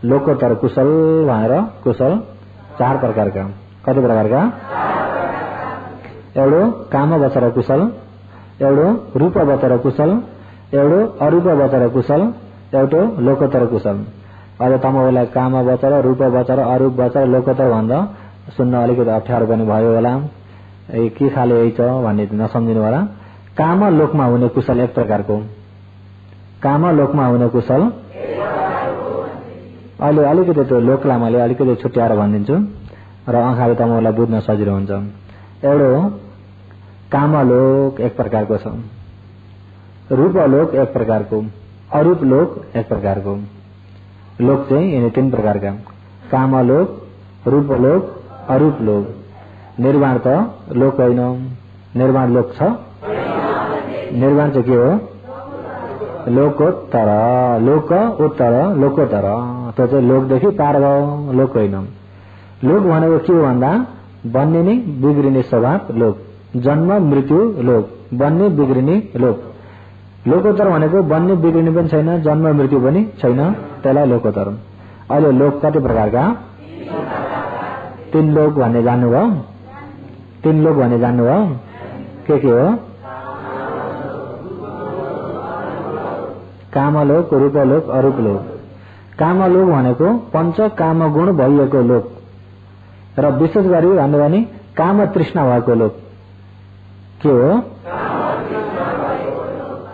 लोकोत्तर कुशल भनेर कुशल 4 प्रकारका। कति प्रकारका? एउटो काम वचर कुशल, एउटो रूप वचर कुशल, एउटो अरूप वचर कुशल, एउटो लोकोत्तर कुशल। अहिले तपाईँलाई काम वचर, रूप वचर, अरूप वचर, लोकोत्तर भन्दा सुन्न अलिकति अप्ठ्यारो पनि भयो होला। के खाले यही छ भन्ने नसम्झिनु होला। काम लोकमा हुने कुशल एक प्रकारको। काम लोकमा हुने कुशल अहिले अलिकति त्यो लोकलाई मैले अलिकति छुट्याएर भनिदिन्छु र आँखाले तपाईँलाई बुझ्न सजिलो हुन्छ। एउटो कामलोक एक प्रकारको छ, रूपलोक एक प्रकारको, अरूप लोक एक प्रकारको। लोक चाहिँ यिनी 3 प्रकारका: कामलोक, रूपलोक, अरूप लोक। निर्वाण त लोक होइन, निर्वाण लोक छ। निर्वाण चाहिँ के हो? लोकोत्तर, लोक उत्तर, लोकोत्तर। त्यो चाहिँ लोकदेखि पार भयो, लोक होइन। लोक भनेको के हो भन्दा बन्ने नै बिग्रिने स्वभाव लोक, जन्म मृत्यु लोक, बन्ने बिग्रिने लोक। लोकोत्तर भनेको बन्ने बिग्रिने पनि छैन, जन्म मृत्यु पनि छैन, त्यसलाई लोकोत्तर। अहिले लोक कति प्रकारका? 3 लोक भन्ने जान्नुभयो? 3 लोक भन्ने जान्नुभयो? के हो? कामलोक, रूपलोक, अरूप लोक। कामलोक भनेको 5 काम गुण भइएको लोक र विशेष गरी भन्नु भने काम तृष्णा भएको लोक। के हो?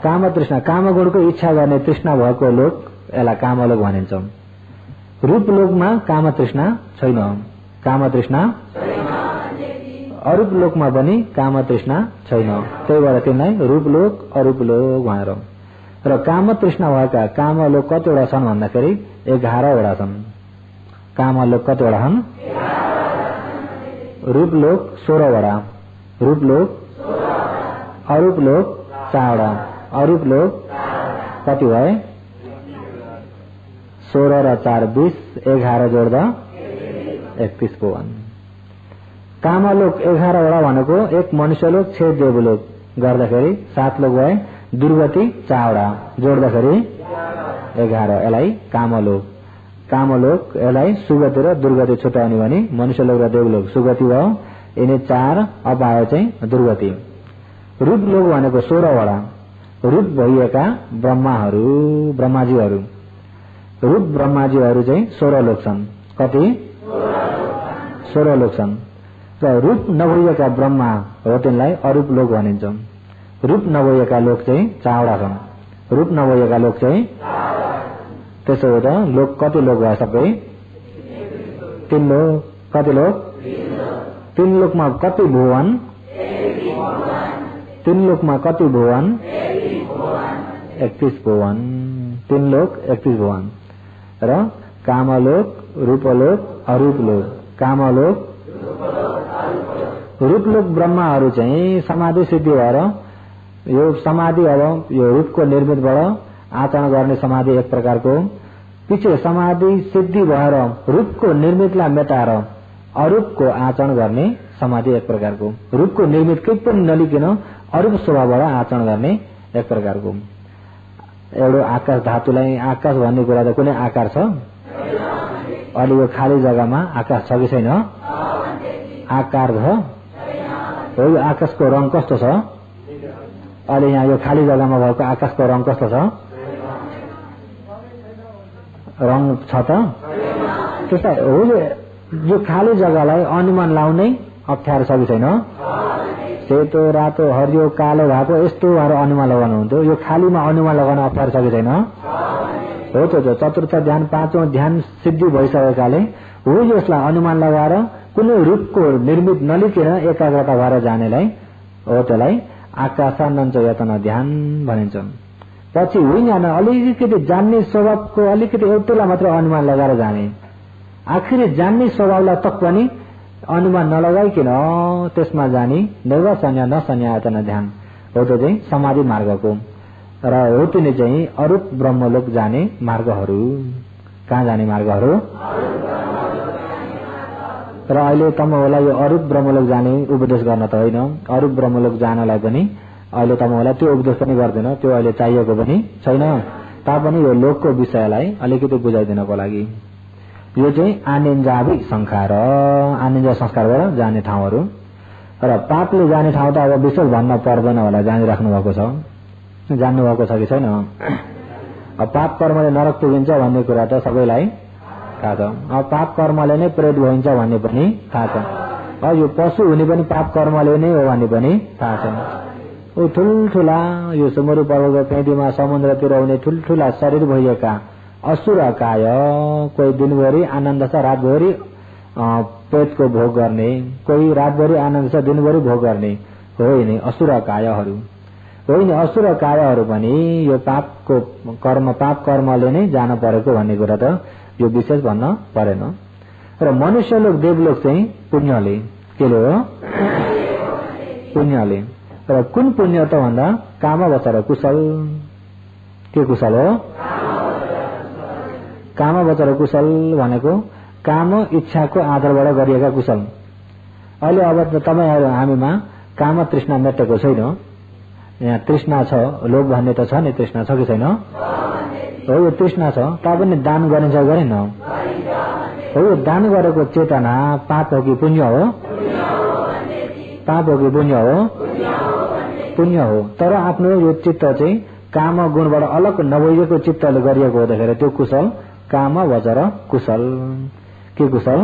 काम तृष्णा, काम गुणको इच्छा गर्ने तृष्णा भएको लोक, यसलाई कामलोक भनिन्छ। रूप लोकमा काम तृष्णा छैन, काम तृष्णा अरूप लोकमा पनि काम तृष्णा छैन, त्यही भएर तिनलाई रूपलोक अरूपलोक भनेर। र काम तृष्णा भएका कामलोक कतिवटा छन् भन्दाखेरि 11वटा छन्। कामलोक कतिवटा छन्? रूपलोक 16वटा, रूपलोक अरूपलोक 4वटा, अरूपलोक कति भए? 16 र 4 20, 11 जोड्दा 31 भुवन। कामलोक 11वटा भनेको एक मनुष्यलोक 6 देवलोक गर्दाखेरि 7 लोक भए, दुर्गति 4वटा जोड्दाखेरि 11, यसलाई कामलोक। कामलोक यसलाई सुगति र दुर्गति छुट्याउने भने मनुष्यलोक र देवलोक सुगति भयो, यिनी 4 अपायो चाहिँ दुर्गति। रूपलोक भनेको 16वटा, रूप भइएका ब्रह्माहरू ब्रह्माजीहरू, रूप ब्रह्माजीहरू चाहिँ 16 लोक छन्। कति? 16 लोक छन्। र रूप नभइएका ब्रह्मा हो तिनलाई अरूप लोक भनिन्छ। रूप नभइएका लोक चाहिँ 4वटा छन्। रूप नभइएका लोक चाहिँ त्यसो हो त लोक कति लोक भयो? सबै 3 लोक। कति लोक? 3 लोकमा कति भुवन? 3 लोकमा कति भुवन? 31 भुवन। 3 लोक 31 भुवन। र कामलोक, रूपलोक, अरूपलोक। कामलोक, रूपलोक ब्रह्माहरू चाहिँ समाधि सिद्धि भएर यो समाधि अब यो रूपको निर्मितबाट आचरण गर्ने समाधि एक प्रकारको, पछि समाधि सिद्धि भएर रूपको निर्मितलाई मेटाएर अरूपको आचरण गर्ने समाधि एक प्रकारको, रूपको निर्मित केही पनि नलिकन अरूप स्वभावबाट आचरण गर्ने एक प्रकारको। एउटा आकाश धातुलाई आकाश भन्ने कुरा त कुनै आकार छ? अहिले यो खाली जग्गामा आकाश छ कि छैन? आकार छ? हो, यो आकाशको रङ कस्तो छ? अहिले यहाँ यो खाली जग्गामा भएको आकाशको रङ कस्तो छ? रङ छ त? त्यस्तै हो, यो खाली जग्गालाई अनुमान लाउनै अप्ठ्यारो छ कि छैन? सेतो, रातो, हरियो, कालो भएको यस्तो भएर अनुमान लगाउनु हुन्थ्यो। यो खालीमा अनुमान लगाउन अप्ठ्यारो छ कि छैन? हो त। चतुर्थ ध्यान, 5औं ध्यान सिद्धि भइसकेकाले हो यसलाई अनुमान लगाएर कुनै रूपको निर्मित नलिकन एकाग्रता भएर जानेलाई हो त्यसलाई आकाशानञ्च यतन ध्यान भनिन्छ। पछि होइन अलिकति जान्ने स्वभावको अलिकति एउटैलाई मात्र अनुमान लगाएर जाने, आखिर जान्ने स्वभावलाई तक पनि अनुमान नलगाइकन त्यसमा जाने निर्वचन्य नसन्यायतन ध्यान हो त चाहिँ समाधि मार्गको। र हो तिनी चाहिँ अरूप ब्रह्मलोक जाने मार्गहरू। कहाँ जाने मार्गहरू? र अहिले तपाईहरुलाई यो अरूप ब्रह्मलोक जाने उपदेश गर्न त होइन, अरूप ब्रह्मलोक जानलाई पनि अहिले तपाईहरुलाई त्यो उपदेश पनि गर्दैन, त्यो अहिले चाहिएको पनि छैन। तापनि यो लोकको विषयलाई अलिकति बुझाइदिनको लागि यो चाहिँ आनिन्जावि संस्कार, आनिन्जा संस्कारबाट जाने ठाउँहरू। र पापले जाने ठाउँ त अब विशेष भन्न पर्दैन होला, जानिराख्नु भएको छ, जान्नु भएको छ कि छैन? अब पाप कर्मले नरक पुगिन्छ भन्ने कुरा त सबैलाई थाहा छ। अब पाप कर्मले नै प्रेत भइन्छ भन्ने पनि थाहा छ। अब यो पशु हुने पनि पाप कर्मले नै हो भन्ने पनि थाहा छ। ओ ठुल्ठुला यो सुमरु पर्वतको पेटीमा समुद्रतिर हुने ठुल्ठुला शरीर भइएका असुर काय, कोही दिनभरि आनन्द छ रातभरि पेटको भोग गर्ने, कोही रातभरि आनन्द छ दिनभरि भोग गर्ने होइन असुर कायहरू। होइन असुर कायहरू पनि यो पापको कर्म, पाप कर्मले नै जान परेको भन्ने कुरा त यो विशेष भन्न परेन। र मनुष्यलोक देवलोक चाहिँ पुण्यले, केले हो? पुण्यले। र कुन पुण्य त भन्दा काम वचर कुशल। के कुशल हो? काम वचर कुशल भनेको काम इच्छाको आधारबाट गरिएका कुशल। अहिले अब तपाईहरु हामीमा काम तृष्णा मेटेको छैन, यहाँ तृष्णा छ, लोभ भन्ने त छ नि, तृष्णा छ कि छैन? हो, यो तृष्णा छ, तापनि दान गरिन्छ गरेन? हो, यो दान गरेको चेतना पाप हो कि पुण्य हो? पाप हो कि पुण्य हो? पुण्य हो। तर आफ्नो यो चित्त चाहिँ काम गुणबाट अलग नभइएको चित्तले गरिएको हुँदाखेरि त्यो कुशल काम वचर कुशल। के कुशल?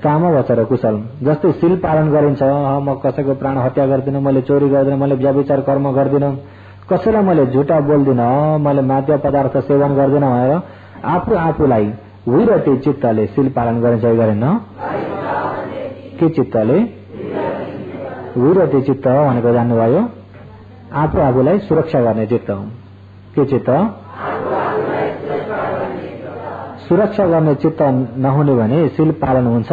काम वचर कुशल। जस्तै शील पालन गरिन्छ, म कसैको प्राण हत्या गर्दिन, मैले चोरी गर्दिन, मैले व्यभिचार कर्म गर्दिन, कसैलाई मैले झुटा बोल्दिन, मैले मादक पदार्थ सेवन गर्दिन भनेर आफू आफूलाई विरति चित्तले शील पालन गरिन्छ गरेन? के चित्तले विरति चित्त भनेको जान्नुभयो आफू आफूलाई सुरक्षा गर्ने चित्त हो। के चित्त? सुरक्षा गर्ने चित्त नहुने भने सिल पालन हुन्छ?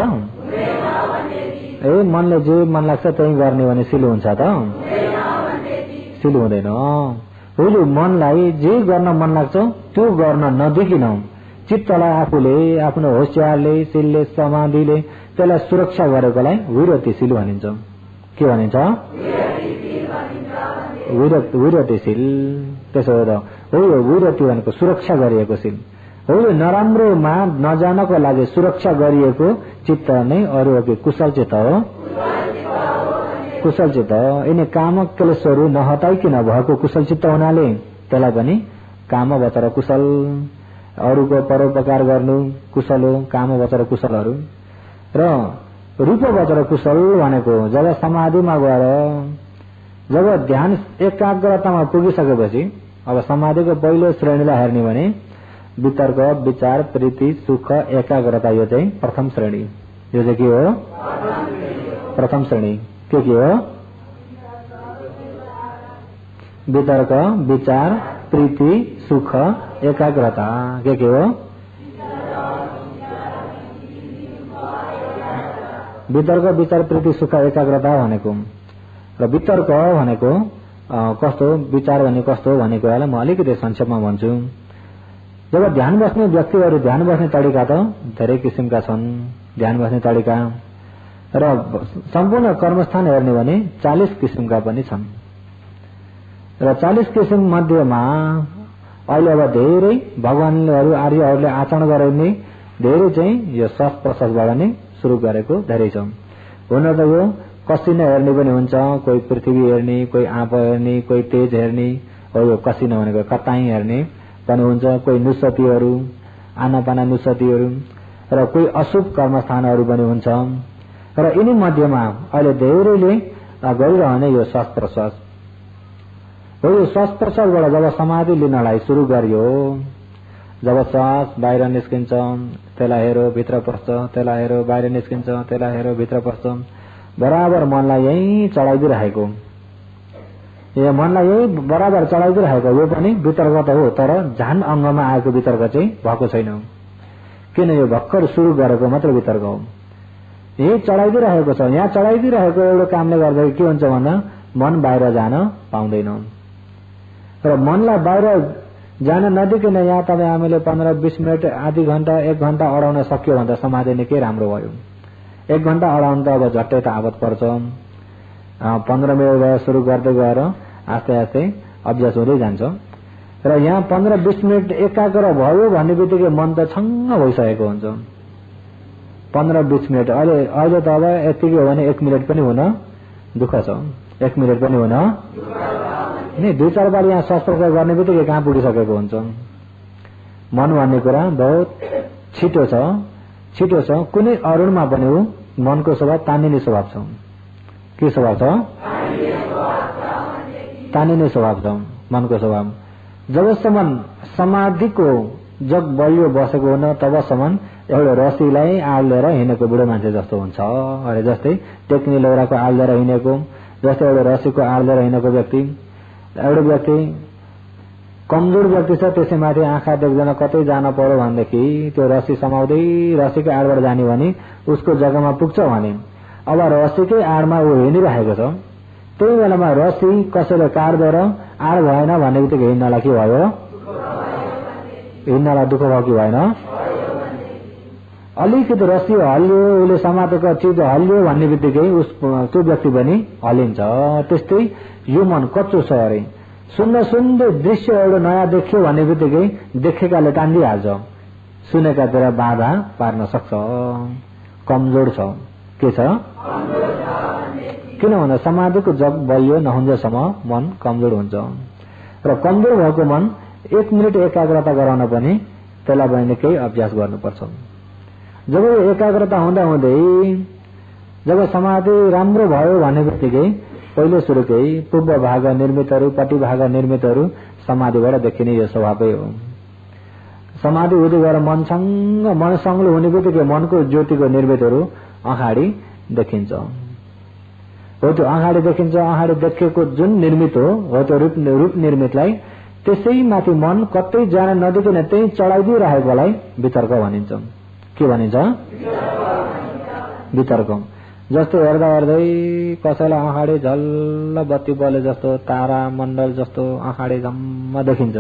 ए मनले जे मन लाग्छ त्यही गर्ने भने सिल हुन्छ त? सिल हुँदैन। होइन, मनलाई जे गर्न मन लाग्छ त्यो गर्न नदेखिन चित्तलाई आफूले आफ्नो होशियारले सिलले समाधिले त्यसलाई सुरक्षा गरेकोलाई विरतिशील भनिन्छ। के भनिन्छ? विरतिशील। त्यसो हो त हो, विरति भनेको सुरक्षा गरिएको सिल हो। नराम्रोमा नजानको लागि सुरक्षा गरिएको चित्त नै अरू हो कि कुशल चित्त हो। कुशल चित्त यिनी काम क्लेशहरू नहटाइकन भएको कुशल चित्त हुनाले त्यसलाई पनि काम वचन कुशल, अरूको परोपकार गर्नु कुशल हो। काम वचन कुशलहरू र रूप वचन कुशल भनेको जब समाधिमा गएर जब ध्यान एकाग्रतामा पुगिसकेपछि अब समाधिको पहिलो श्रेणीलाई हेर्ने भने वितर्क विचार प्रीति सुख एकाग्रता, यो चाहिँ प्रथम श्रेणी। यो चाहिँ के हो? प्रथम श्रेणी। के हो? वितर्क विचार प्रीति सुख एकाग्रता। के हो? वितर्क विचार प्रीति सुख एकाग्रता भनेको र वितर्क भनेको कस्तो, विचार भनेको कस्तो भन्ने कुरालाई म अलिकति संक्षेपमा भन्छु। जब ध्यान बस्ने व्यक्तिहरू ध्यान बस्ने तरिका त धेरै किसिमका छन्। ध्यान बस्ने तरिका र सम्पूर्ण कर्मस्थान हेर्ने भने 40 किसिमका पनि छन् र 40 किसिम मध्येमा अहिले अब धेरै भगवानहरू आर्यहरूले आचरण गर्ने धेरै चाहिँ यो श्वास प्रश्वासबाट नै सुरु गरेको धेरै छ। हुन त यो कसिना हेर्ने पनि हुन्छ, कोही पृथ्वी हेर्ने, कोही आँप हेर्ने, कोही तेज हेर्ने हो। यो कसिना भनेको कताई हेर्ने पनि हुन्छ, कोही नुसतीहरू आनापाना नुसतीहरू र कोही अशुभ कर्मस्थानहरू पनि हुन्छ। र यिनी मध्येमा अहिले धेरैले गरिरहने यो श्वास प्रश्वास हो। यो श्वास प्रश्वासबाट जब समाधि लिनलाई सुरु गरियो, जब श्वास बाहिर निस्किन्छ त्यसलाई हेरो भित्र पस्छ, त्यसलाई हेरो बाहिर निस्किन्छ, त्यसलाई हेरो भित्र पस्छ, बराबर मनलाई यही चढाइदिरहेको, यो मनलाई यही बराबर चढाइदिरहेको। यो पनि वितर्क त हो, तर ध्यान अङ्गमा आएको वितर्क चाहिँ भएको छैन। किन? यो भर्खर सुरु गरेको मात्र वितर्क हो। यही चढाइदिरहेको छ। यहाँ चढाइदिरहेको एउटा कामले गर्दा के हुन्छ भन्दा मन बाहिर जान पाउँदैन र मनलाई बाहिर जान नदिकन यहाँ तपाईँ हामीले 15-20 मिनट आधी घण्टा 1 घण्टा अडाउन सक्यो भन्दा समाधि निकै राम्रो भयो। 1 घण्टा अडाउन त अब झट्टै त आदत पर्छ। 15 मिनट सुरु गर्दै गएर आस्ते आस्ते अभ्यास हुँदै जान्छ र यहाँ 15-20 मिनट एकाग्र भयो भन्ने बित्तिकै मन त छङ्ग भइसकेको हुन्छ। 15-20 मिनट अहिले त अब यतिकै हो भने 1 मिनट पनि हुन दुःख छ। 1 मिनट पनि हुन नि 2-4 बार यहाँ श्वास प्रश्वास गर्ने बित्तिकै कहाँ पुगिसकेको हुन्छ। मन भन्ने कुरा बहुत छिटो छ। कुनै अरुणमा पनि हो मनको स्वभाव तानिने स्वभाव छ। के स्वभाव छ? तानिने स्वभाव छ मनको स्वभाव। जबसम्म समाधिको जग बलियो बसेको हुन तबसम्म एउटा रसीलाई आल्लेर हिँडेको बुढो मान्छे जस्तो हुन्छ। अरे जस्तै टेक्नी लौराको आल्लेर हिँडेको, जस्तै एउटा रसीको आल्लेर हिँडेको व्यक्ति, एउटा व्यक्ति कमजोर व्यक्ति छ, त्यसैमाथि आँखा देख्दैन कतै जान पर्यो भनेदेखि त्यो रसी समाउँदै रसीकै आडबाट जाने भने उसको जग्गामा पुग्छ भने अब रसीकै आडमा ऊ हिँडिरहेको छ। त्यही बेलामा रसी कसैले काट्दै आड भएन भन्ने बित्तिकै हिँड्नलाई के भयो? हिँड्नलाई दुःख भयो कि भएन? अलिकति रसी हल्लियो, उसले समातेको चिज हल्लियो भन्ने बित्तिकै त्यो व्यक्ति पनि हल्लिन्छ। त्यस्तै यो मन कच्चो छ। अरे सुन्दै दृश्य एउटा नयाँ देख्यो भन्ने बित्तिकै देखेकाले टान्दिहाल्छ, सुनेकातिर बाधा पार्न सक्छ। कमजोर छ। के छ? किनभने समाधिको जग बलियो नहुन्जेसम्म मन कमजोर हुन्छ र कमजोर भएको मन 1 मिनट एकाग्रता गराउन पनि त्यसलाई पनि निकै अभ्यास गर्नुपर्छ। जब एकाग्रता हुँदा हुँदै जब समाधि राम्रो भयो भन्ने बित्तिकै पहिले सुरुकै पूर्व भाग निर्मितहरू पट्टि भाग निर्मितहरू समाधिबाट देखिने यो स्वभावै हो। समाधि हुँदै गएर मनसँग हुने बित्तिकै मनको ज्योतिको निर्मितहरू अगाडि देखिन्छ। हो त्यो अगाडि देखिन्छ, अगाडि देखेको जुन निर्मित हो त्यो रूप निर्मितलाई त्यसै माथि मन कतै जान नदिकन त्यही चढाइदिइरहेकोलाई वितर्क भनिन्छ। के भनिन्छ? वितर्क। जस्तो हेर्दा हेर्दै कसैलाई अगाडि झल्ल बत्ती बले जस्तो तारा मण्डल जस्तो अगाडि झम्म देखिन्छ,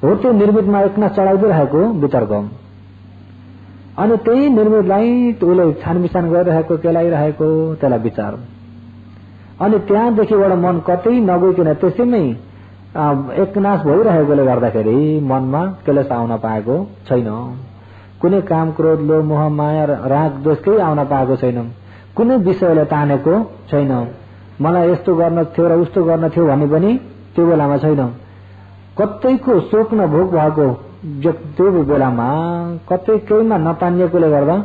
हो त्यो निर्मितमा एकना चढाइदिइरहेको वितर्क। अनि त्यही निर्मितलाई उसले छानबिछान गरिरहेको केलाइरहेको त्यसलाई विचार। अनि त्यहाँदेखिबाट मन कतै नगइकन त्यसैमै एकनाश भइरहेकोले गर्दाखेरि मनमा क्लेश आउन पाएको छैन। कुनै काम क्रोध लोभ मोह माया राग दोष केही आउन पाएको छैन। कुनै विषयले तानेको छैन। मलाई यस्तो गर्न थियो र उस्तो गर्न थियो भन्ने पनि त्यो बेलामा छैन। कतैको शोक न भोग भएको त्यो बेलामा कतै केहीमा नतानिएकोले गर्दा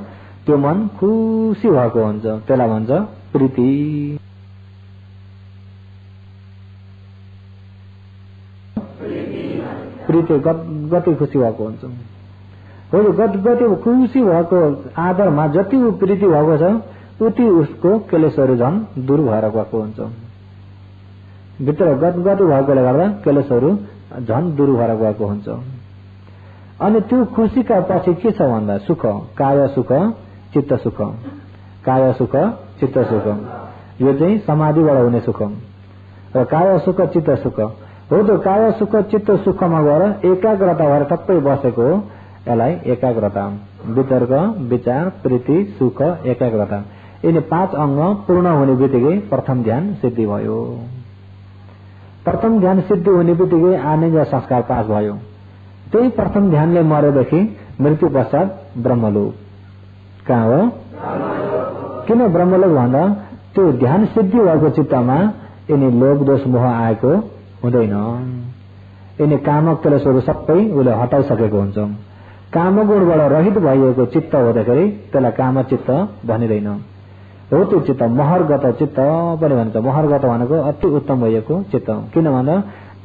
त्यो मन खुसी भएको हुन्छ। त्यसलाई भन्छ प्रीति। प्रीति गति खुसी भएको हुन्छ। हो गति खुसी भएको आधारमा जति ऊ प्रीति भएको छ उति उसको क्लेशहरू झन् दूर भएर गएको हुन्छ। भित्र गति भएकोले गर्दा क्लेशहरू झन् दूर भएर गएको हुन्छ। अनि त्यो खुसीका पछि के छ भन्दा सुख, काय सुख चित्त सुख, काय सुख चित्त सुख, यो चाहिँ समाधिबाट हुने सुख। र काय सुख चित्त सुख हो त्यो काय सुख चित्त सुखमा गएर एकाग्रता भएर सबै बसेको यसलाई एकाग्रता। वितर्क विचार प्रीति सुख एकाग्रता, यिनी 5 अंग पूर्ण हुने बित्तिकै प्रथम ध्यान सिद्धि भयो। प्रथम ध्यान सिद्धि हुने बित्तिकै आनन्द संस्कार पास भयो। त्यही प्रथम ध्यानले मरेदेखि मृत्यु पश्चात ब्रह्मलोक। कहाँ हो? किन ब्रह्मलोक भन्दा त्यो ध्यान सिद्धि भएको चित्तमा यिनी लोभ दोष मोह आएको हुँदैन। यिनी कामक क्लेशहरू सबै उसले हटाइसकेको हुन्छ। कामगुणबाट रहित भइएको चित्त हुँदाखेरि त्यसलाई काम चित्त भनिँदैन। हो त्यो चित्त महर्गत चित्त पनि भन्छ। महर्गत भनेको अति उत्तम भइएको चित्त। किन भन्दा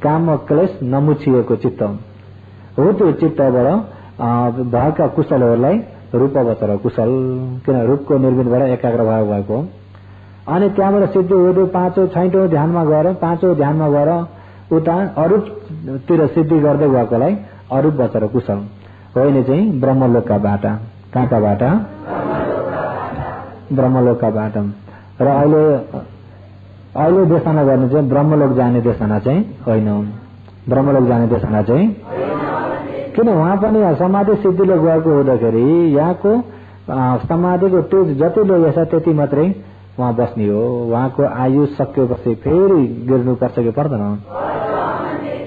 काम क्लेश नमुछिएको चित्त हो। त्यो चित्तबाट भएका कुशलहरूलाई रूप बचर कुशल, किन रूपको निर्मितबाट एकाग्र भएको। अनि त्यहाँबाट सिद्धि हुँदै 5औं 6औं ध्यानमा गएर 5औं ध्यानमा गएर उता अरूपतिर सिद्धि गर्दै गएकोलाई अरूप बचर कुशल होइन चाहिँ ब्रह्मलोकका बाटा। कहाँका बाटा? ब्रह्मलोकका बाटा। र अहिले देशना गर्ने चाहिँ ब्रह्मलोक जाने देशना चाहिँ होइन। ब्रह्मलोक जाने देशना चाहिँ किन उहाँ पनि समाधि सिद्धिले गएको हुँदाखेरि यहाँको समाधिको तेज जति ल्याएछ त्यति मात्रै वहाँ बस्ने हो। उहाँको आयु सकिएपछि फेरि गिर्नुपर्छ कि पर्दैन?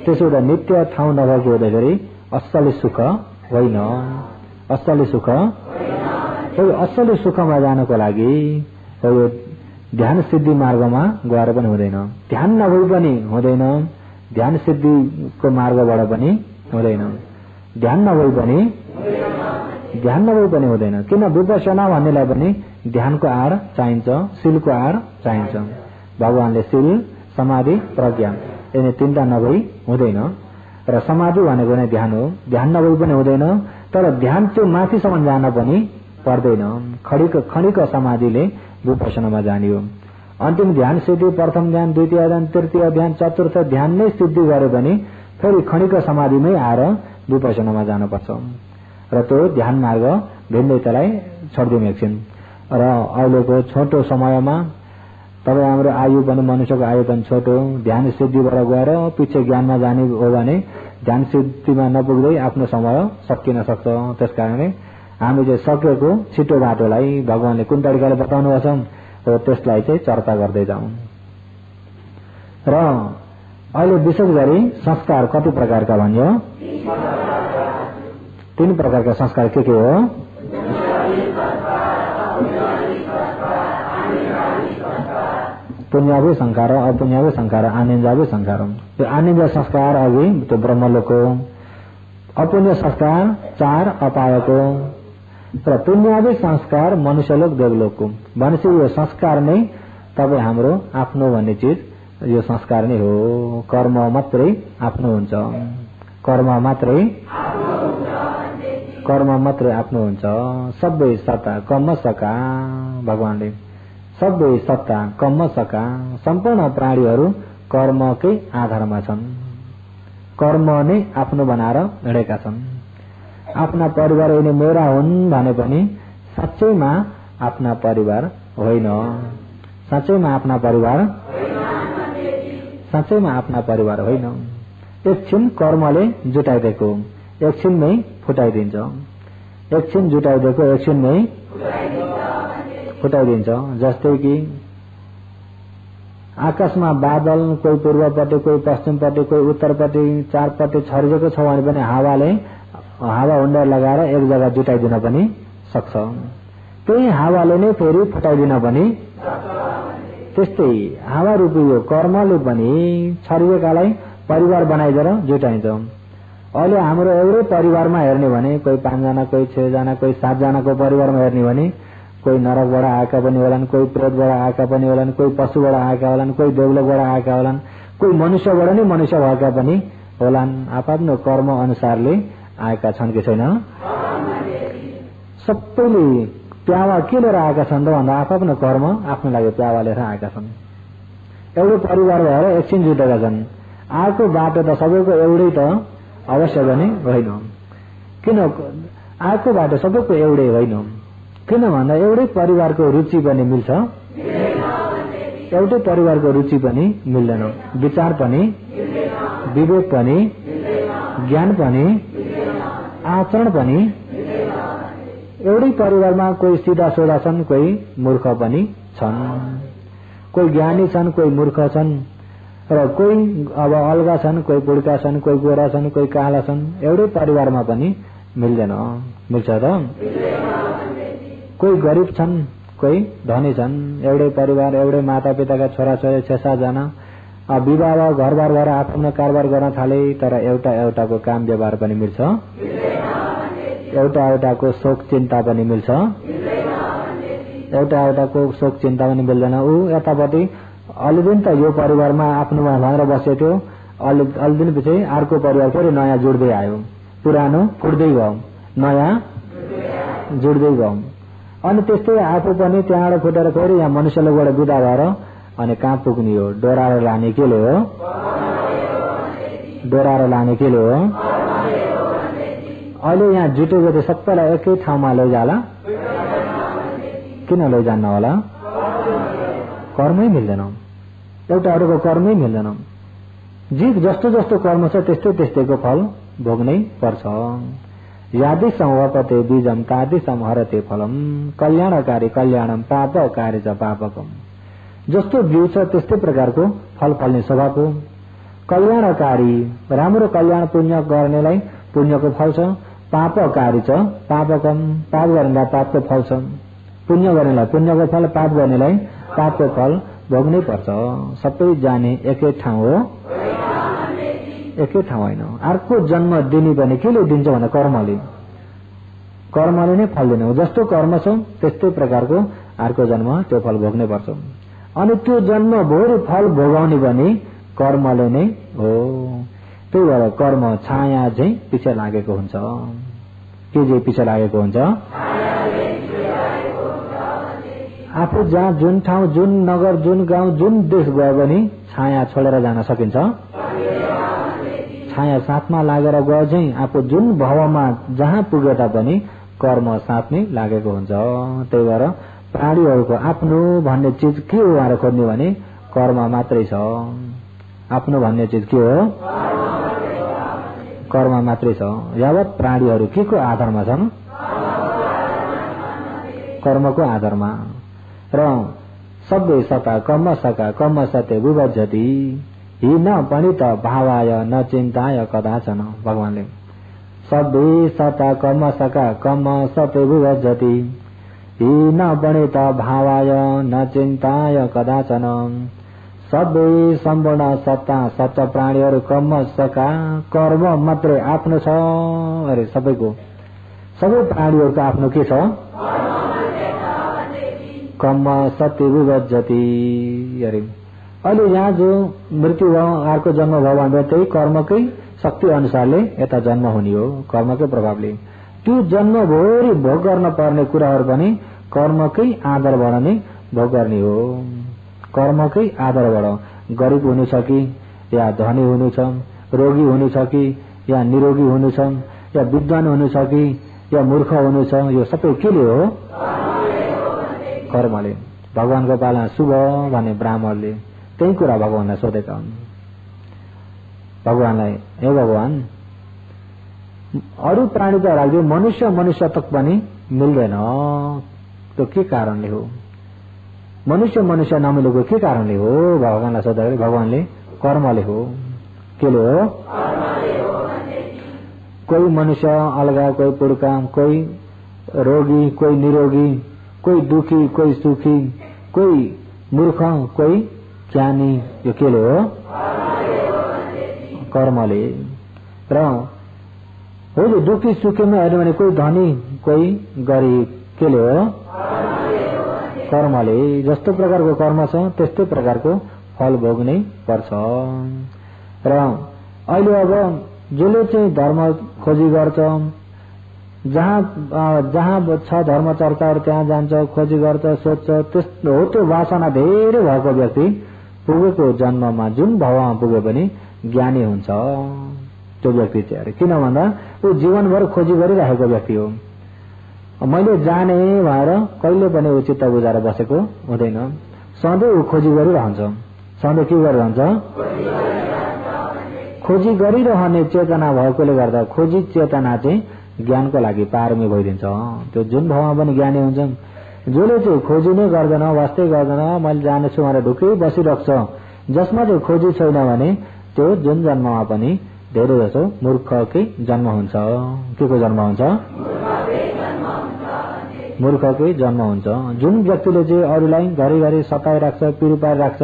त्यसो हुँदा नित्य ठाउँ नभएको हुँदाखेरि असली सुख होइन। असली सुख असली सुखमा जानको लागि यो ध्यान सिद्धि मार्गमा गएर पनि हुँदैन। ध्यान नभई पनि हुँदैन। ध्यान सिद्धिको मार्गबाट पनि हुँदैन। ध्यान नभई पनि हुँदैन। किन विपश्यना भन्नेलाई पनि ध्यानको आहार चाहिन्छ, शीलको आहार चाहिन्छ। भगवानले शील समाधि प्रज्ञा यिनी 3टा नभई हुँदैन। र समाधि भनेको नै ध्यान हो। ध्यान नभई पनि हुँदैन। तर ध्यान त्यो माथिसम्म जान पनि पर्दैन। खणिक समाधिले विपश्यनामा जाने हो। अन्तिम ध्यान सिद्धि प्रथम ध्यान द्वितीय ध्यान तृतीय ध्यान चतुर्थ ध्यान नै सिद्धि गरे भने फेरि खणिक समाधिमै आएर विपश्यनामा जानुपर्छ। र त्यो ध्यान मार्ग भिन्दै त्यसलाई छोडिदिउँ एकछिन। र अहिलेको छोटो समयमा तपाईँ हाम्रो आयु पनि मनुष्यको आयु पनि छोटो, ध्यान सिद्धिबाट गएर पछि ज्ञानमा जाने हो भने ध्यान सिद्धिमा नपुग्दै आफ्नो समय सकिन सक्छ। त्यसकारणले हामी चाहिँ सकेको छिटो बाटोलाई भगवानले कुन तरिकाले बताउनु भएको छ हो त्यसलाई चाहिँ चर्चा गर्दै जाउँ। र अहिले विशेष गरी संस्कार कति प्रकारका भन्यो? 3 प्रकारका संस्कार के हो? पुण्यावी संस्कार, अपुण्यावी संस्कार, आनन्दावी संस्कार। त्यो आनन्द संस्कार अघि त्यो ब्रह्मलोकको, अपुण्य संस्कार 4 अपायको, र पुण्यावी संस्कार मनुष्यलोक देवलोकको। भनेपछि यो संस्कार नै तपाईँ हाम्रो आफ्नो भन्ने चिज यो संस्कार नै हो। कर्म मात्रै आफ्नो हुन्छ। कर्म मात्रै कर्म मात्रै आफ्नो हुन्छ। सबै सत्ता कर्म सका भगवानले सबै सत्ता कर्म सका सम्पूर्ण प्राणीहरू कर्मकै आधारमा छन्। कर्म नै आफ्नो बनाएर हिँडेका छन्। आफ्ना परिवार यिनी मेरा हुन् भने पनि साँच्चैमा आफ्ना परिवार होइन। साँच्चैमा आफ्ना परिवार होइन। एकछिन कर्मले जुटाइदिएको एकछिनमै फुटाइदिन्छ। एकछिन जुटाइदिएको एकछिनमै फुटाइदिन्छ। जस्तै कि आकाशमा बादल कोही पूर्वपट्टि कोही पश्चिमपट्टि कोही उत्तरपट्टि चारपट्टि छरिएको छ भने पनि हावा हुन्डा लगाएर एक जग्गा जुटाइदिन पनि सक्छ। त्यही हावाले नै फेरि फुटाइदिन पनि त्यस्तै हावा रूपी यो कर्मले पनि छरिएकालाई परिवार बनाइदिएर जुटाइन्छ। अहिले हाम्रो एउटै परिवारमा हेर्ने भने कोही 5 जना कोही 6 जना कोही 7 जनाको परिवारमा हेर्ने भने कोही नरकबाट आएका पनि होलान्, कोही प्रेतबाट आएका पनि होलान्, कोही पशुबाट आएका होलान्, कोही देवलोकबाट आएका होलान्, कोही मनुष्यबाट नै मनुष्य भएका पनि होलान्। आफ्नो कर्म अनुसारले आएका छन् कि छैन? सबैले प्यावा के लिएर आएका छन् त भन्दा आफ्नो कर्म आफ्नो लागि प्यावा लिएर आएका छन्। एउटै परिवार भएर एकछिन जुटेका छन्। आएको बाटो त सबैको एउटै त अवश्य पनि होइन। किन आएको बाटो सबैको एउटै होइन? किन भन्दा एउटै परिवारको रुचि पनि मिल्छ, एउटै परिवारको रुचि पनि मिल्दैन, विचार पनि, विवेक पनि, ज्ञान पनि, आचरण पनि। एउटै परिवारमा कोही सिधा सोधा छन्, कोही मूर्ख पनि छन्, कोही ज्ञानी छन्, कोही मूर्ख छन् र कोही अब अलगा छन्, कोही पुड्का छन्, कोही गोरा छन्, कोही काला छन्। एउटै परिवारमा पनि मिल्दैन। मिल्छ त? कोही गरिब छन्, कोही धनी छन्। एउटै परिवार एउटै माता पिताका छोराछोरी 6-7 जना विवाह घरबार भएर आफ्नो कारोबार गर्न थाले तर एउटाको काम व्यवहार पनि मिल्छ, एउटाको शोक चिन्ता पनि मिल्छ, एउटाको शोक चिन्ता पनि मिल्दैन। ऊ यतापट्टि अलि दिन त यो परिवारमा आफ्नोमा भनेर बसेको थियो, अलि दिन पछि अर्को परिवार फेरि नयाँ जोड्दै आयो, पुरानो फुट्दै गयो, नयाँ जोड्दै गयो। अनि त्यस्तै आफू पनि त्यहाँबाट फुटेर फेरि यहाँ मनुष्यलोकबाट बिदा भएर अनि कहाँ पुग्ने हो? डोराएर लाने केले हो? डोराएर लाने केले हो? अहिले यहाँ जुटेको त सबैलाई एकै ठाउँमा लैजाला, किन लैजान्न होला? कर्मै मिल्दैन, एउटाहरूको कर्मै मिल्दैन। जीव जस्तो जस्तो कर्म छ त्यस्तैको फल भोग्नै पर्छ। यादि संवपते बीजम तादि संहरते फलम कल्याणकारी कल्याणम पापकारी च पापकम। जस्तो बीज छ त्यस्तै प्रकारको फल फल्ने स्वभाव हो। कल्याणकारी राम्रो कल्याण पुण्य गर्नेलाई पुण्यको फल छ, पापकारी छ पापकम पाप गर्नेलाई पापको फल छ। पुण्य गर्नेलाई पुण्यको फल, पाप गर्नेलाई पापको फल भोग्नै पर्छ। सबै जाने एकै ठाउँ हो, एकै ठाउँ होइन। अर्को जन्म दिने पनि केले दिन्छ भन्दा कर्मले नै फल दिने हो। जस्तो कर्म छ त्यस्तै प्रकारको अर्को जन्म त्यो फल भोग्नै पर्छ। अनि त्यो जन्म भोरि फल भोगाउने पनि कर्मले नै हो। त्यही भएर कर्म छाया चाहिँ पछि लागेको हुन्छ। के चाहिँ पछि लागेको हुन्छ? आफू जहाँ जुन ठाउँ जुन नगर जुन गाउँ जुन देश गयो भने छाया छोडेर जान सकिन्छ? छाया साथमा लागेर गयो चाहिँ आफू जुन भावमा जहाँ पुगे तापनि कर्म साथ नै लागेको हुन्छ। त्यही भएर प्राणीहरूको आफ्नो भन्ने चिज के हो भनेर खोज्ने भने कर्म मात्रै छ। आफ्नो भन्ने चिज के हो? कर्म मात्रै छ। यावत प्राणीहरू के को आधारमा छन्? कर्मको आधारमा। र सबै सता कर्म सका कर्म सत्य विभज्यति हि न पणित भावाय न चिन्ताय कदाचन। भगवानले सबै सता कर्म सका कर्म सत्य विभज्यति हि न पणित भावाय न चिन्ताय कदाचन। सबै सम्पूर्ण सत्ता सच्चा प्राणीहरू कर्म सका कर्म मात्रै आफ्नो छ। अरे सबैको सबै प्राणीहरूको आफ्नो के छ? कर्म सत्य विभज्यति। अरे अहिले यहाँ जो मृत्यु भयो अर्को जन्म भयो भन्दा त्यही कर्मकै शक्ति अनुसारले यता जन्म हुने हो, कर्मकै प्रभावले। त्यो जन्मभरि भोग गर्न पर्ने कुराहरू पनि कर्मकै आधारबाट नै भोग गर्ने हो। कर्मकै आधारबाट गरिब हुनु छ कि या धनी हुनु छ, रोगी हुनु छ कि या निरोगी हुनु छ, या विद्वान हुनु छ कि या मूर्ख हुनु छ, यो सबै केले हो? कर्मले। भगवानको पालना शुभ भने ब्राह्मणले त्यही कुरा भगवानलाई सोधेका हुन्। भगवानलाई, हे भगवान, अरू प्राणी त राख्दै मनुष्य तक पनि मिल्दैन, त्यो के कारणले हो? मनुष्य नमिलेको के कारणले हो? भगवानलाई सोद्धाखेरि भगवानले कर्मले हो। केले हो? कोही मनुष्य अलगा, कोही पुड्का, कोही रोगी, कोही निरोगी, कोही दुखी, कोही सुखी, कोही मूर्ख, कोही ज्ञानी, यो केले हो? कर्मले। र हो दुखी सुखीमा हेर्नु भने कोही धनी, कोही गरिब, केले हो? कर्मले। जस्तो प्रकारको कर्म छ त्यस्तै प्रकारको फल भोग्नै पर्छ। र अहिले अब जसले चाहिँ धर्म खोजी गर्छ, जहाँ छ धर्म चर्चाहरू त्यहाँ जान्छ, खोजी गर्छ, सोध्छ, त्यस्तो हो। त्यो वासना धेरै भएको व्यक्ति पुगेको जन्ममा जुन भावमा पुगे पनि ज्ञानी हुन्छ त्यो व्यक्ति चाहिँ। किन भन्दा ऊ जीवनभर खोजी गरिरहेको व्यक्ति हो। मैले जाने भएर कहिले पनि ऊ चित्त बुझाएर बसेको हुँदैन, सधैँ ऊ खोजी गरिरहन्छ। सधैँ के गरिरहन्छ? खोजी गरिरहने चेतना भएकोले गर्दा खोजी चेतना चाहिँ ज्ञानको लागि पारमी भइदिन्छ। त्यो जुन भावमा पनि ज्ञानी हुन्छ। जसले चाहिँ खोजी नै गर्दैन, वास्तै गर्दैन, मैले जानेछु भनेर ढुक्कै बसिरहन्छ, जसमा चाहिँ खोजी छैन भने त्यो जुन जन्ममा पनि धेरै जसो मूर्खकै जन्म हुन्छ। के को जन्म हुन्छ? मूर्खकै जन्म हुन्छ। जुन व्यक्तिले चाहिँ अरूलाई घरिघरि सताइराख्छ, पिर राख्छ,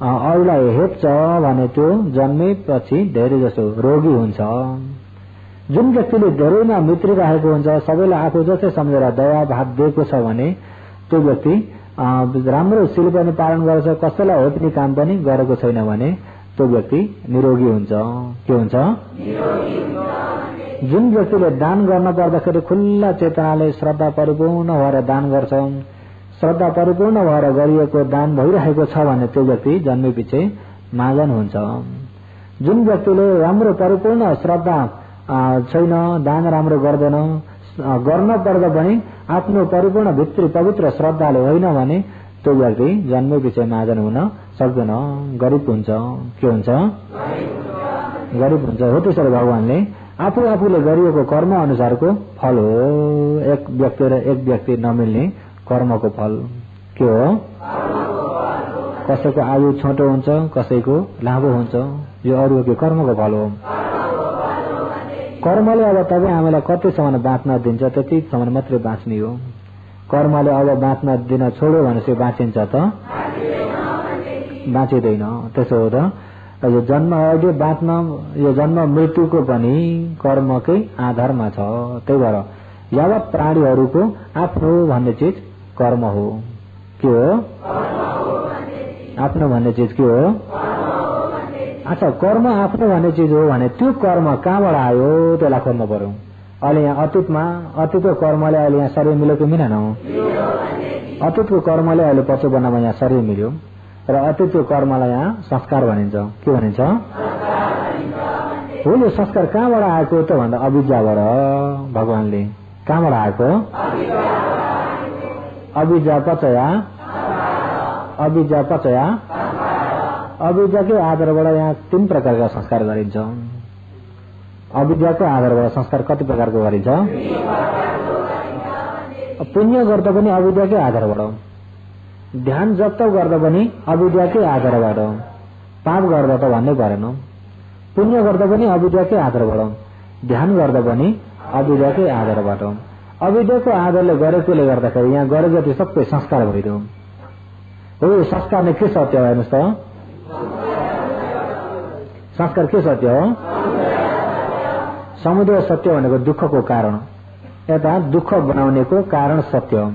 अरूलाई हेप्छ भने त्यो जन्मेपछि धेरै जसो रोगी हुन्छ। जुन व्यक्तिले धेरैमा मित्री राखेको हुन्छ, सबैलाई आफू जस्तै सम्झेर दया भाव दिएको छ भने त्यो व्यक्ति राम्रो शील पनि पालन गर्छ, कसैलाई हेप्ने काम पनि गरेको छैन भने त्यो व्यक्ति निरोगी हुन्छ। के हुन्छ? जुन व्यक्तिले दान गर्न पर्दाखेरि खुल्ला चेतनाले श्रद्धा परिपूर्ण भएर दान गर्छ, श्रद्धा परिपूर्ण भएर गरिएको दान भइरहेको छ भने त्यो व्यक्ति जन्मेपछि महाजन हुन्छ। जुन व्यक्तिले राम्रो परिपूर्ण श्रद्धा छैन, दान राम्रो गर्दैन, गर्न पर्दा पनि आफ्नो परिपूर्ण भित्री पवित्र श्रद्धाले होइन भने त्यो व्यक्ति जन्मेपछि महाजन हुन सक्दैन, गरिब हुन्छ। के हुन्छ? गरिब हुन्छ। हो त्यसरी भगवानले आफूले गरिएको कर्म अनुसारको फल हो। एक व्यक्ति र एक व्यक्ति नमिल्ने कर्मको फल के हो? कसैको आयु छोटो हुन्छ, कसैको लामो हुन्छ, यो अरूको कर्मको फल हो। कर्मले अब तपाईँ हामीलाई कतिसम्म बाँच्न दिन्छ त्यतिसम्म मात्रै बाँच्ने हो। कर्मले अब बाँच्न दिन छोड्यो भनेपछि बाँचिन्छ त? बाँचिँदैन। त्यसो हो त यो जन्म अघि बाँच्न, यो जन्म मृत्युको पनि कर्मकै आधारमा छ। त्यही भएर यावत प्राणीहरूको आफ्नो भन्ने चिज कर्म हो। के हो? आफ्नो भन्ने चिज के हो? अच्छा, कर्म आफ्नो भन्ने चिज हो भने त्यो कर्म कहाँबाट आयो त्यसलाई खोज्नु पर्यो। अहिले यहाँ अतीतको कर्मले अहिले यहाँ शरीर मिल्यो कि मिलेन? अतीतको कर्मले अहिले पशु बनामा यहाँ शरीर मिल्यो र अतीतको कर्मलाई यहाँ संस्कार भनिन्छ। के भनिन्छ? हो, यो संस्कार कहाँबाट आएको त भन्दा अविद्याबाट। भगवानले कहाँबाट आएको? अविद्या पचया अविद्याकै आधारबाट यहाँ 3 प्रकारका संस्कार गरिन्छ। अविद्याको आधारबाट संस्कार कति प्रकारको गरिन्छ? पुण्य गर्दा पनि अविद्याकै आधारबाट, ध्यान जप गर्दा पनि अविद्याकै आधारबाट, पाप गर्दा त भन्नै परेन, पुण्य गर्दा पनि अविद्याकै आधारबाट, ध्यान गर्दा पनि अविद्याकै आधारबाट। अविद्याको आधारले गरेकोले गर्दाखेरि यहाँ गरे जति सबै संस्कार भइदियो। हो, यो संस्कार नै के सत्य हो हेर्नुहोस् त? संस्कार के सत्य हो? समुदय सत्य भनेको दुःखको कारण, यता दुःख बनाउनेको कारण सत्य हो।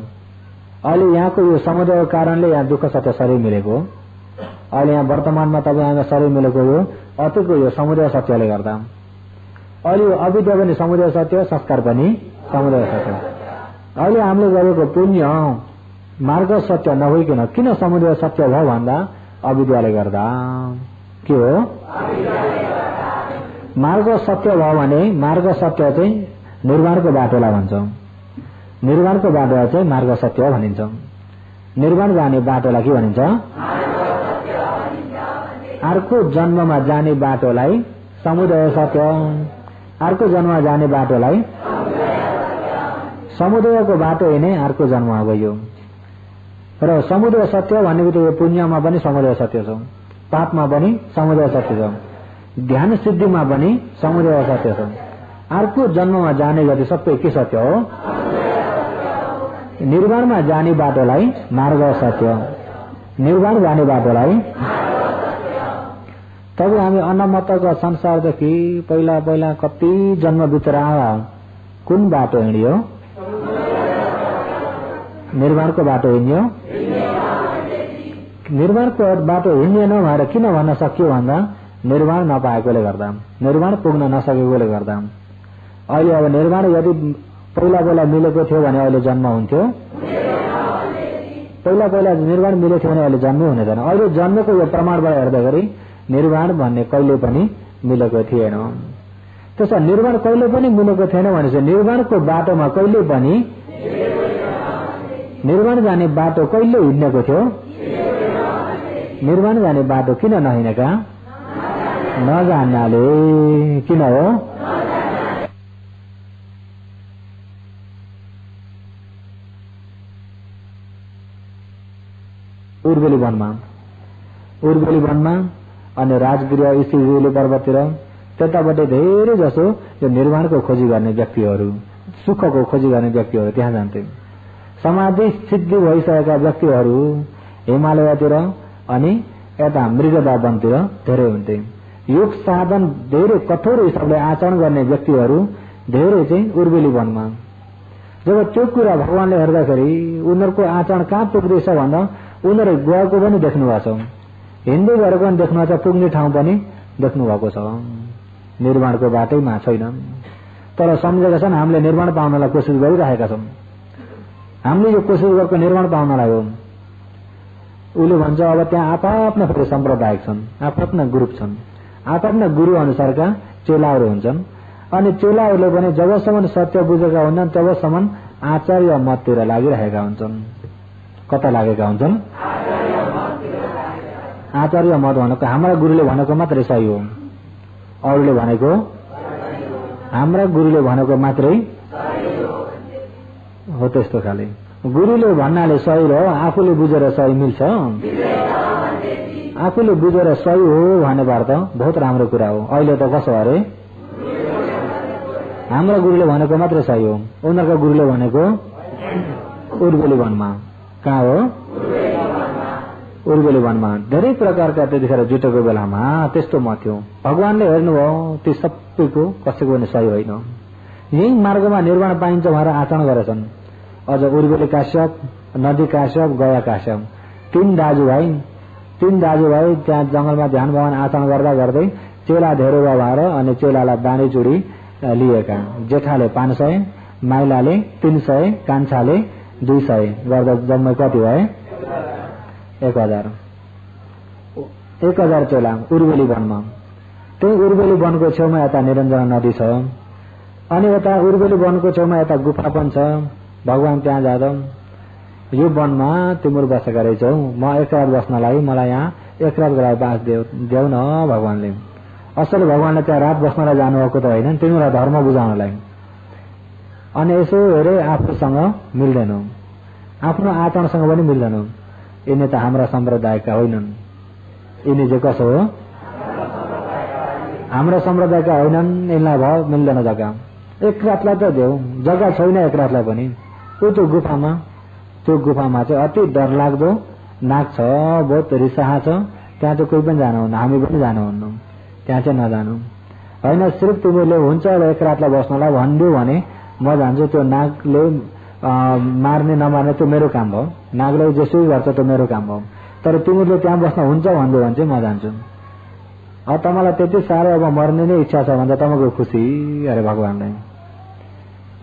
अहिले यहाँको यो समुदयको कारणले यहाँ दुःख सत्य शरीर मिलेको। अहिले यहाँ वर्तमानमा तपाईँ यहाँ शरीर मिलेको यो अतीतको यो समुदय सत्यले गर्दा अहिले अविद्या पनि समुदय सत्य, संस्कार पनि समुदय सत्य। अहिले हामीले गरेको पुण्य मार्ग सत्य नभइकन किन समुदय सत्य भयो भन्दा अविद्याले गर्दा। के हो? मार्ग सत्य भयो भने मार्ग सत्य चाहिँ निर्वाणको बाटोलाई भन्छौं। निर्वाणको बाटो चाहिँ मार्ग सत्य भनिन्छ। निर्वाण जाने बाटोलाई के भनिन्छ? अर्को जन्ममा जाने बाटोलाई समुदय सत्य, अर्को जन्ममा जाने बाटोलाई समुदयको बाटो हिँड्ने अर्को जन्ममा गयो। र समुदय सत्य भन्ने बित्तिकै पुण्यमा पनि समुदय सत्य छ, पापमा पनि समुदय सत्य छ, ध्यान सिद्धिमा पनि समुदय सत्य छ। अर्को जन्ममा जाने गति सबै के सत्य हो? निर्वाणमा जाने बाटोलाई मार्ग सत्य, निर्वाण जाने बाटोलाई। तब हामी अन्नमतका संसारदेखि पहिला पहिला कति जन्म बितेर कुन बाटो हिँड्यो? निर्वाणको बाटो हिँड्यो। निर्वाणको बाटो हिँड्ने नभएर किन भन्न सकियो भन्दा निर्वाण नपाएकोले गर्दा, निर्वाण पुग्न नसकेकोले गर्दा। अहिले अब निर्वाण यदि पहिला पहिला मिलेको थियो भने अहिले जन्म हुन्थ्यो, पहिला पहिला निर्वाण मिलेको थियो भने अहिले जन्मै हुने थिएन। अहिले जन्मको यो प्रमाणबाट हेर्दाखेरि निर्वाण भन्ने कहिले पनि मिलेको थिएन। त्यसो निर्वाण कहिले पनि मिलेको थिएन भनेपछि निर्वाणको बाटोमा कहिले पनि निर्वाण जाने बाटो कहिले हिँडेको थियो? निर्वाण जाने बाटो किन नहिँडेका? नजान्नाले। किन हो? उर्वेली वनमा अनि राजगृह स्थितिले पर्वततिर त्यताबाट धेरै जसो यो निर्वाणको खोजी गर्ने व्यक्तिहरू, सुखको खोजी गर्ने व्यक्तिहरू त्यहाँ जान्थे। समाधि सिद्धि भइसकेका व्यक्तिहरू हिमालयतिर अनि यता मृगदा वनतिर धेरै हुन्थे। योग साधन धेरै कठोर हिसाबले आचरण गर्ने व्यक्तिहरू धेरै चाहिँ उर्वेली वनमा। जब त्यो कुरा भगवानले हेर्दाखेरि उनीहरूको आचरण कहाँ पुग्दैछ भन्दा उनीहरू गएको पनि देख्नु भएको छ, हिँड्दै गरेको पनि देख्नु भएको छ, पुग्ने ठाउँ पनि देख्नु भएको छ। निर्वाणको बाटैमा छैनन् तर सम्झेका छन् हामीले निर्वाण पाउनलाई कोसिस गरिरहेका छौँ। हामीले यो कोसिस गरेको निर्वाण पाउनलाई हो। उसले भन्छ अब त्यहाँ आफ्ना फेरि सम्प्रदाय छन्, आफ्ना ग्रुप छन्, आफ्ना गुरु अनुसारका चेलाहरू हुन्छन्। अनि चेलाहरूले पनि जबसम्म सत्य बुझेका हुन्छन् तबसम्म आचार्य मततिर लागिरहेका हुन्छन्। कता लागेका हुन्छन्? आचार्य मत भनेको हाम्रा गुरुले भनेको मात्रै सही हो, अरूले भनेको हाम्रा गुरुले भनेको मात्रै हो। त्यस्तो खाले गुरुले भन्नाले सही हो, आफूले बुझेर सही मिल्छ? आफूले बुझेर सही हो भन्ने बात त बहुत राम्रो कुरा हो। अहिले त कसो अरे हाम्रा गुरुले भनेको मात्रै सही हो, उनीहरूको गुरुले भनेको उर्वेली वनमा। कहाँ हो? उर्वेली वनमा। धेरै प्रकारका त्यतिखेर जुटेको बेलामा त्यस्तो मत थियो। भगवानले हेर्नुभयो ती सबैको कसैको पनि सही होइन, यही मार्गमा निर्वाण पाइन्छ भनेर आचरण गरेछन्। अझ उर्वेली काश्यप, नदी काश्यप, गया काश्यप, तीन दाजुभाइ त्यहाँ जंगलमा ध्यान भवन आचरण गर्दा गर्दै चेला धेरै भएर अनि चेलालाई बाँडी चुडी लिएका। जेठाले 500, माइलाले 300, कान्छाले 200 गर्दा जम्मै कति भए? 1000 चेला उर्वेली वनमा। त्यही उर्वेली वनको छेउमा यता निरञ्जना नदी छ अनि यता उर्वेली वनको छेउमा यता गुफा पनि छ। भगवान त्यहाँ जाँदा यो वनमा तिम्रो बसेका रहेछौ, म एक रात बस्नलाई मलाई यहाँ एक रातको लागि बास देऊ न भगवानले। असल भगवानले त्यहाँ रात बस्नलाई जानुभएको त होइन, तिमीलाई धर्म बुझाउनलाई। अनि यसो हेरे आफूसँग मिल्दैन, आफ्नो आचरणसँग पनि मिल्दैन। यिनी त हाम्रा सम्प्रदायका होइनन्, यिनी चाहिँ कसो हो? हाम्रा सम्प्रदायका होइनन्, यिनलाई भाव मिल्दैन जग्गा। एक रातलाई त देऊ, जग्गा छैन एक रातलाई पनि। त्यो गुफामा चाहिँ अति डर लाग्दो नाग छ, बहुत रिसाहा छ, त्यहाँ चाहिँ कोही पनि जानुहुन्न, हामी पनि जानुहुन्न, त्यहाँ चाहिँ नजानु होइन। सिर्फ तिमीले हुन्छ एक रातलाई बस्नलाई भनिदियो भने म जान्छु। त्यो नागले मार्ने नमार्ने त्यो मेरो काम भयो, नागले जेसुकै गर्छ त्यो मेरो काम भयो, तर तिमीले त्यहाँ बस्न हुन्छ भनिदियो भने चाहिँ म जान्छु। अब तपाईँलाई त्यति साह्रो अब मर्ने नै इच्छा छ भन्दा तपाईँको खुसी अरे भगवानलाई।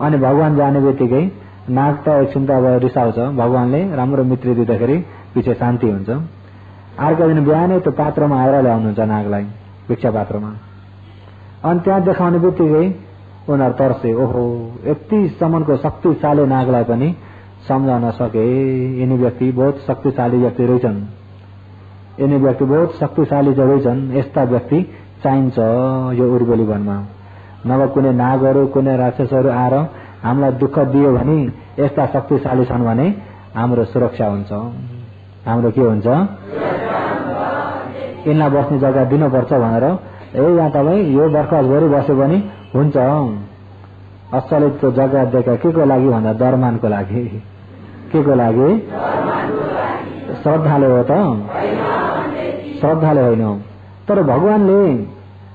अनि भगवान जाने बित्तिकै नाग त एकछिन त अब रिसाउँछ, भगवानले राम्रो मित्र दिँदाखेरि पछि शान्ति हुन्छ। अर्को दिन बिहानै त्यो पात्रमा आएर ल्याउनुहुन्छ नागलाई, भिक्षा पात्रमा। अनि त्यहाँ देखाउने बित्तिकै उनीहरू तर्से, ओहो यतिसम्मको शक्तिशाली नागलाई पनि सम्झाउन सके, यिनी व्यक्ति बहुत शक्तिशाली व्यक्ति रहेछन्, यिनी व्यक्ति बहुत शक्तिशाली रहेछन्, यस्ता व्यक्ति चाहिन्छ यो उर्वेली वनमा। नभए कुनै नागहरू कुनै राक्षसहरू आएर हामीलाई दुःख दियो भने यस्ता शक्तिशाली छन् भने हाम्रो सुरक्षा हुन्छ, हाम्रो के हुन्छ, यिनलाई बस्ने जग्गा दिनुपर्छ भनेर यहाँ तपाईँ यो बर्खासभरि बस्यो भने हुन्छ। असलै त्यो जग्गा दिएका के को लागि भन्दा दरमानको लागि, के को लागि, श्रद्धाले हो त, श्रद्धाले होइन। तर भगवानले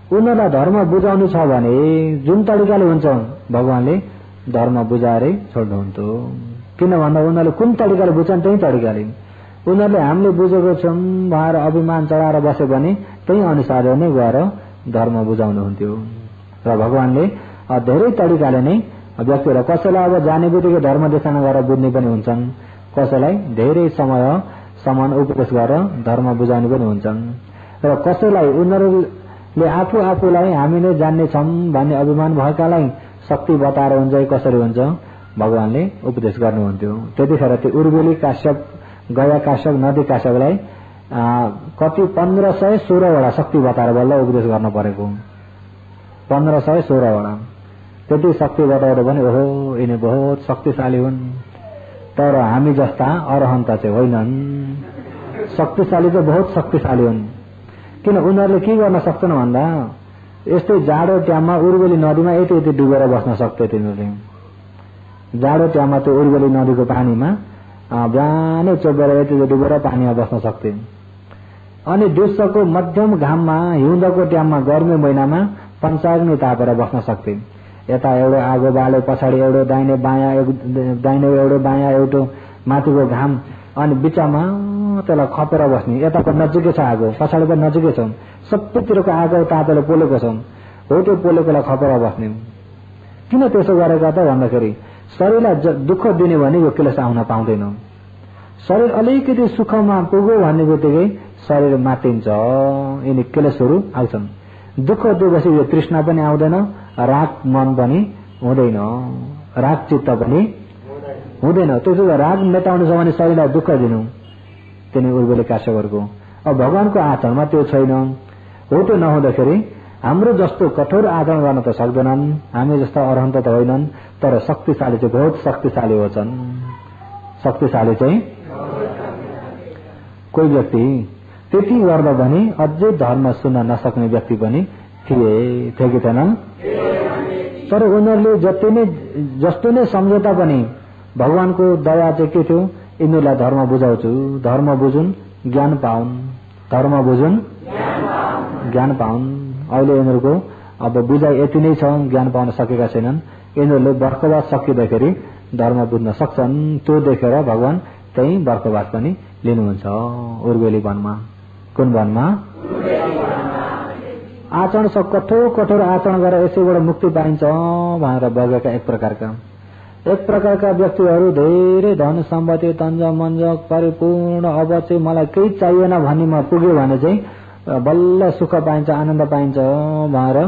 उनीहरूलाई धर्म बुझाउनु छ भने जुन तरिकाले हुन्छ भगवानले धर्म बुझाएरै छोड्नुहुन्थ्यो। किन भन्दा उनीहरूले कुन तरिकाले बुझ्छन् त्यही तरिकाले, उनीहरूले हामीले बुझेको छौँ भनेर अभिमान चढाएर बस्यो भने त्यही अनुसार नै गएर धर्म बुझाउनुहुन्थ्यो। र भगवानले धेरै तरिकाले नै व्यक्तिहरू, कसैलाई अब जाने बित्तिकै धर्म देखाउन गरेर बुझ्ने पनि हुन्छन्, कसैलाई धेरै समयसम्म उपदेश गरेर धर्म बुझाउने पनि हुन्छन्, र कसैलाई उनीहरूले आफूलाई हामी नै जान्ने छौँ भन्ने अभिमान भएकालाई शक्ति बताएर हुन्छ, कसरी हुन्छ भगवानले उपदेश गर्नुहुन्थ्यो। त्यतिखेर त्यो उर्वेली काश्यप, गया काश्यप, नदी काश्यपलाई कति 1516 शक्ति बताएर बल्ल उपदेश गर्न परेको, 1516 त्यति शक्ति बताएर पनि ओहो यिनी बहुत शक्तिशाली हुन्। तर हामी जस्ता अरहन्त चाहिँ होइनन्, शक्तिशाली चाहिँ बहुत शक्तिशाली हुन्। किन उनीहरूले के गर्न सक्छन् भन्दा यस्तै जाडो ट्याममा उर्वेली नदीमा यति डुबेर बस्न सक्थे तिनीहरूले। जाडो ट्याममा त्यो उर्वेली नदीको पानीमा बिहानै चोबेर यति डुबेर पानीमा बस्न सक्थे। अनि दिउँसोको मध्यम घाममा हिउँदको ट्याममा गर्मी महिनामा पञ्चाग्नि तापेर बस्न सक्थे। यता एउटो आगो बाल्यो, पछाडि एउटो दाहिने दाहिने एउटो बायाँ एउटो माथिको घाम, अनि बिचमा त्यसलाई खपेर बस्ने। यताको नजिकै छ आगो, पछाडि पनि नजिकै छ, सबैतिरको आगो तापेर पोलेको छ, हो त्यो पोलेकोलाई खपेर बस्ने। किन त्यसो गरेका त भन्दाखेरि शरीरलाई दुःख दिने भने यो क्लेश आउन पाउँदैन। शरीर अलिकति सुखमा पुग्यो भन्ने बित्तिकै शरीर मातिन्छ, यिनी क्लेशहरू आउँछन्। दुःख दिएपछि यो तृष्णा पनि आउँदैन, राग मन पनि हुँदैन, राग चित्त पनि हुँदैन। त्यसो राग मेटाउनु छ भने शरीरलाई दुःख दिनु, तिनी उर्वेली काश्यपहरूको। अब भगवानको आचरणमा त्यो छैन। हो त्यो नहुँदाखेरि हाम्रो जस्तो कठोर आचरण गर्न त सक्दैनन्, हामी जस्ता अरहन्त त होइनन्, तर शक्तिशाली चाहिँ बहुत शक्तिशाली होछन्। शक्तिशाली चाहिँ कोही व्यक्ति त्यति गर्दा पनि अझै धर्म सुन्न नसक्ने व्यक्ति पनि थिए कि थिएनन्। तर उनीहरूले जस्तो नै सम्झौता पनि भगवानको दया चाहिँ के थियो, यिनीहरूलाई धर्म बुझाउँछु, धर्म बुझुन् ज्ञान पाउन्, धर्म बुझुन् ज्ञान पाउन्। अहिले यिनीहरूको अब बुझाइ यति नै छ, ज्ञान पाउन सकेका छैनन्। यिनीहरूले बर्खवास सकिँदाखेरि धर्म बुझ्न सक्छन्। त्यो देखेर भगवान त्यही बर्खवास पनि लिनुहुन्छ उर्वेली वनमा। कुन वनमा? आचरण सब कठोर आचरण गरेर यसैबाट मुक्ति पाइन्छ भनेर बगेका एक प्रकारका व्यक्तिहरू धेरै धन सम्पत्ति तन्ज मन्ज परिपूर्ण, अब चाहिँ मलाई केही चाहिएन भन्नेमा पुग्यो भने चाहिँ बल्ल सुख पाइन्छ, आनन्द पाइन्छ भनेर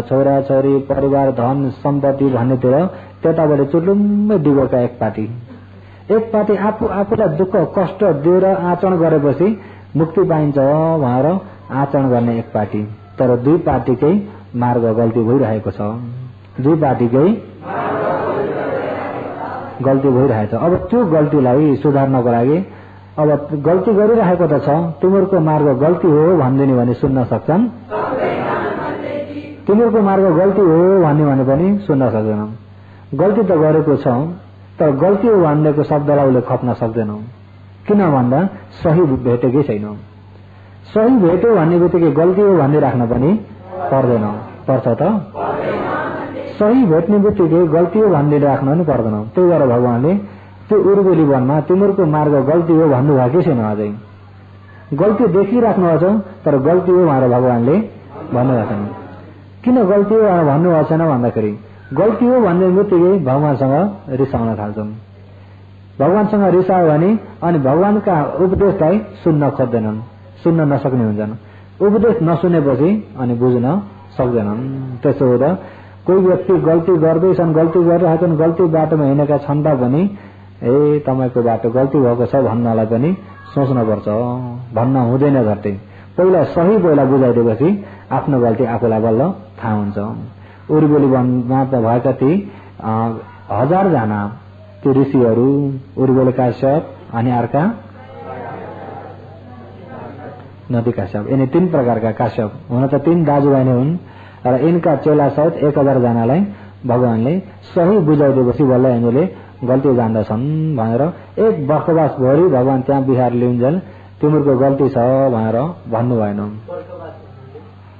छोरा छोरी परिवार धन सम्पत्ति भन्नेतिर त्यताबाट चुलुम्मै डुबेका एक पार्टी आफूलाई दुःख कष्ट दिएर आचरण गरेपछि मुक्ति पाइन्छ भनेर आचरण गर्ने एक पार्टी। तर दुई पार्टीकै मार्ग गल्ती भइरहेको छ, दुई पार्टीकै गल्ती भइरहेछ। अब त्यो गल्तीलाई सुधार्नको लागि अब गल्ती गरिरहेको त छ, तिमीहरूको मार्ग गल्ती हो भनिदिने भने सुन्न सक्छन्, तिमीहरूको मार्ग गल्ती हो भन्ने भने पनि सुन्न सक्दैनौ। गल्ती त गरेको छौ, तर गल्ती हो भन्नेको शब्दलाई उसले खप्न सक्दैनौ। किन भन्दा सही भेटेकै छैन। सही भेट्यो भन्ने बित्तिकै गल्ती हो भन्ने राख्न पनि पर्दैन, पर्छ त? सही भेट्ने बित्तिकै गल्ती हो भन्ने राख्न पनि पर्दैन। त्यही भएर भगवानले त्यो उर्वेली वनमा तिमीहरूको मार्ग गल्ती हो भन्नुभएकै छैन। अझै गल्ती देखिराख्नु छ तर गल्ती हो भनेर भगवानले भन्नुभएको छैन। किन गल्ती हो भनेर भन्नुभएको छैन भन्दाखेरि गल्ती हो भन्ने बित्तिकै भगवानसँग रिसाउन थाल्छौँ। भगवानसँग रिसायो भने अनि भगवानका उपदेशलाई सुन्न खोज्दैनन्, सुन्न नसक्ने हुन्छन्। उपदेश नसुनेपछि अनि बुझ्न सक्दैनन्। त्यसो हुँदा कोही व्यक्ति गल्ती गर्दैछन्, गल्ती गरिरहेछन्, गल्ती बाटोमा हिँडेका छन् पनि तपाईको बाटो गल्ती भएको छ भन्नलाई पनि सोच्नुपर्छ, भन्न हुँदैन। झट्टै पहिला बुझाइदिएपछि आफ्नो गल्ती आफूलाई बल्ल थाहा हुन्छ। उर्बेली वनमा भएका ती 1000 जना ती ऋषिहरू, उर्बेली काश्यप अनि अर्का नदी काश्यप, यिनी 3 प्रकारका काश्यप हुन त 3 दाजुभाइ नै हुन् र यिनका चेला सहित 1000 जनालाई भगवानले सही बुझाइदिएपछि बल्ल यिनीले गल्ती जान्दछन् भनेर एक बर्खवास भरि भगवान त्यहाँ बिहार लिउन्जेल तिम्रो गल्ती छ भनेर भन्नु भएन।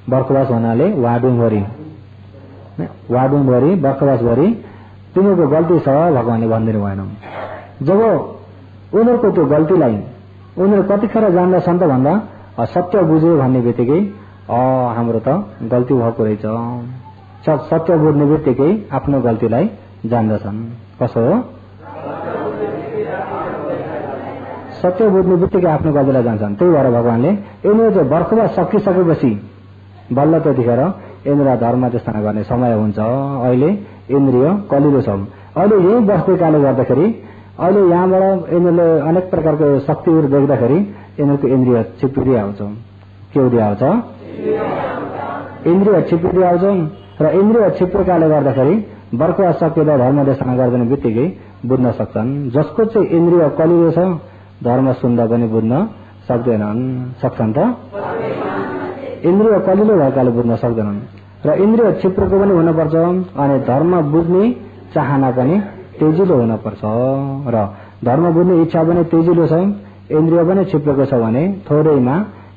बर्खवास भन्नाले वाडुङभरि बर्खवास भरि तिम्रो गल्ती छ भगवानले भनिदिनु भएन। जब उनीहरूको त्यो गल्तीलाई उनीहरू कतिखेर जान्दछन् त भन्दा सत्य बुझ्यो भन्ने बित्तिकै हाम्रो त गल्ती भएको रहेछ। सत्य बुझ्ने बित्तिकै आफ्नो गल्तीलाई जान्दछन्। कसो हो? सत्य बुझ्ने बित्तिकै आफ्नो गल्तीलाई जान्छन्। त्यही भएर भगवानले यिनीहरू चाहिँ बर्खवास सकिसकेपछि बल्ल त्यतिखेर इन्द्रिय धर्म त्यस्ता गर्ने समय हुन्छ। अहिले इन्द्रिय कलिलो छ। अहिले यही बस्दैकाले गर्दाखेरि अहिले यहाँबाट यिनीहरूले अनेक प्रकारको शक्तिहरू देख्दाखेरि यिनीहरूको इन्द्रिय छिप्पिरी आउँछ। के हुँदै आउँछ? इन्द्रिय छिप्पिरी आउँछ र इन्द्रिय छिप्पिएकाले गर्दाखेरि बर्खवास सकिँदा धर्म देशना गर्दैन बित्तिकै बुझ्न सक्छन्। जसको चाहिँ इन्द्रिय कलिलो छ धर्म सुन्दा पनि बुझ्न सक्छन् त? इन्द्रिय कलिलो भएकाले बुझ्न सक्दैनन् र इन्द्रिय छिप्रेको पनि हुनुपर्छ अनि धर्म बुझ्ने चाहना पनि तेजिलो हुनुपर्छ र धर्म बुझ्ने इच्छा पनि तेजिलो छ, इन्द्रिय पनि छिप्रेको छ भने थोरैमा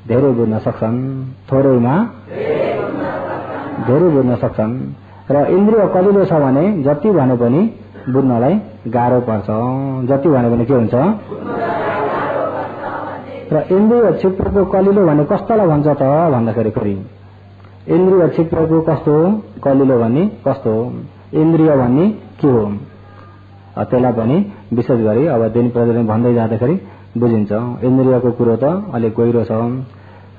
धेरै बुझ्न सक्छन्, थोरैमा धेरै बुझ्न सक्छन् र इन्द्रिय कलिलो छ भने जति भने पनि बुझ्नलाई गाह्रो पर्छ। जति भने पनि के हुन्छ? र इन्द्रिय छिप्रेको कलिलो भने कस्तोलाई भन्छ त भन्दाखेरि फेरि इन्द्रिय छिप्रेको कस्तो हो, कलिलो भन्ने कस्तो हो, इन्द्रिय भन्ने के हो त्यसलाई पनि विशेष गरी अब दिन प्रतिदिन भन्दै जाँदाखेरि बुझिन्छ। इन्द्रियको कुरो त अलिक गहिरो छ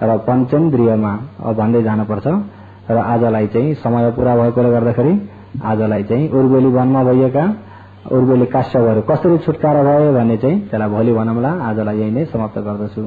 र पञ्चेन्द्रियमा भन्दै जानुपर्छ र आजलाई चाहिँ समय पूरा भएकोले गर्दाखेरि आजलाई चाहिँ उर्बेली वनमा भइएका उर्बेली काश्यपहरू कसरी छुटकारा भए भन्ने चाहिँ त्यसलाई भोलि भनौँला। आजलाई यही नै समाप्त गर्दछु।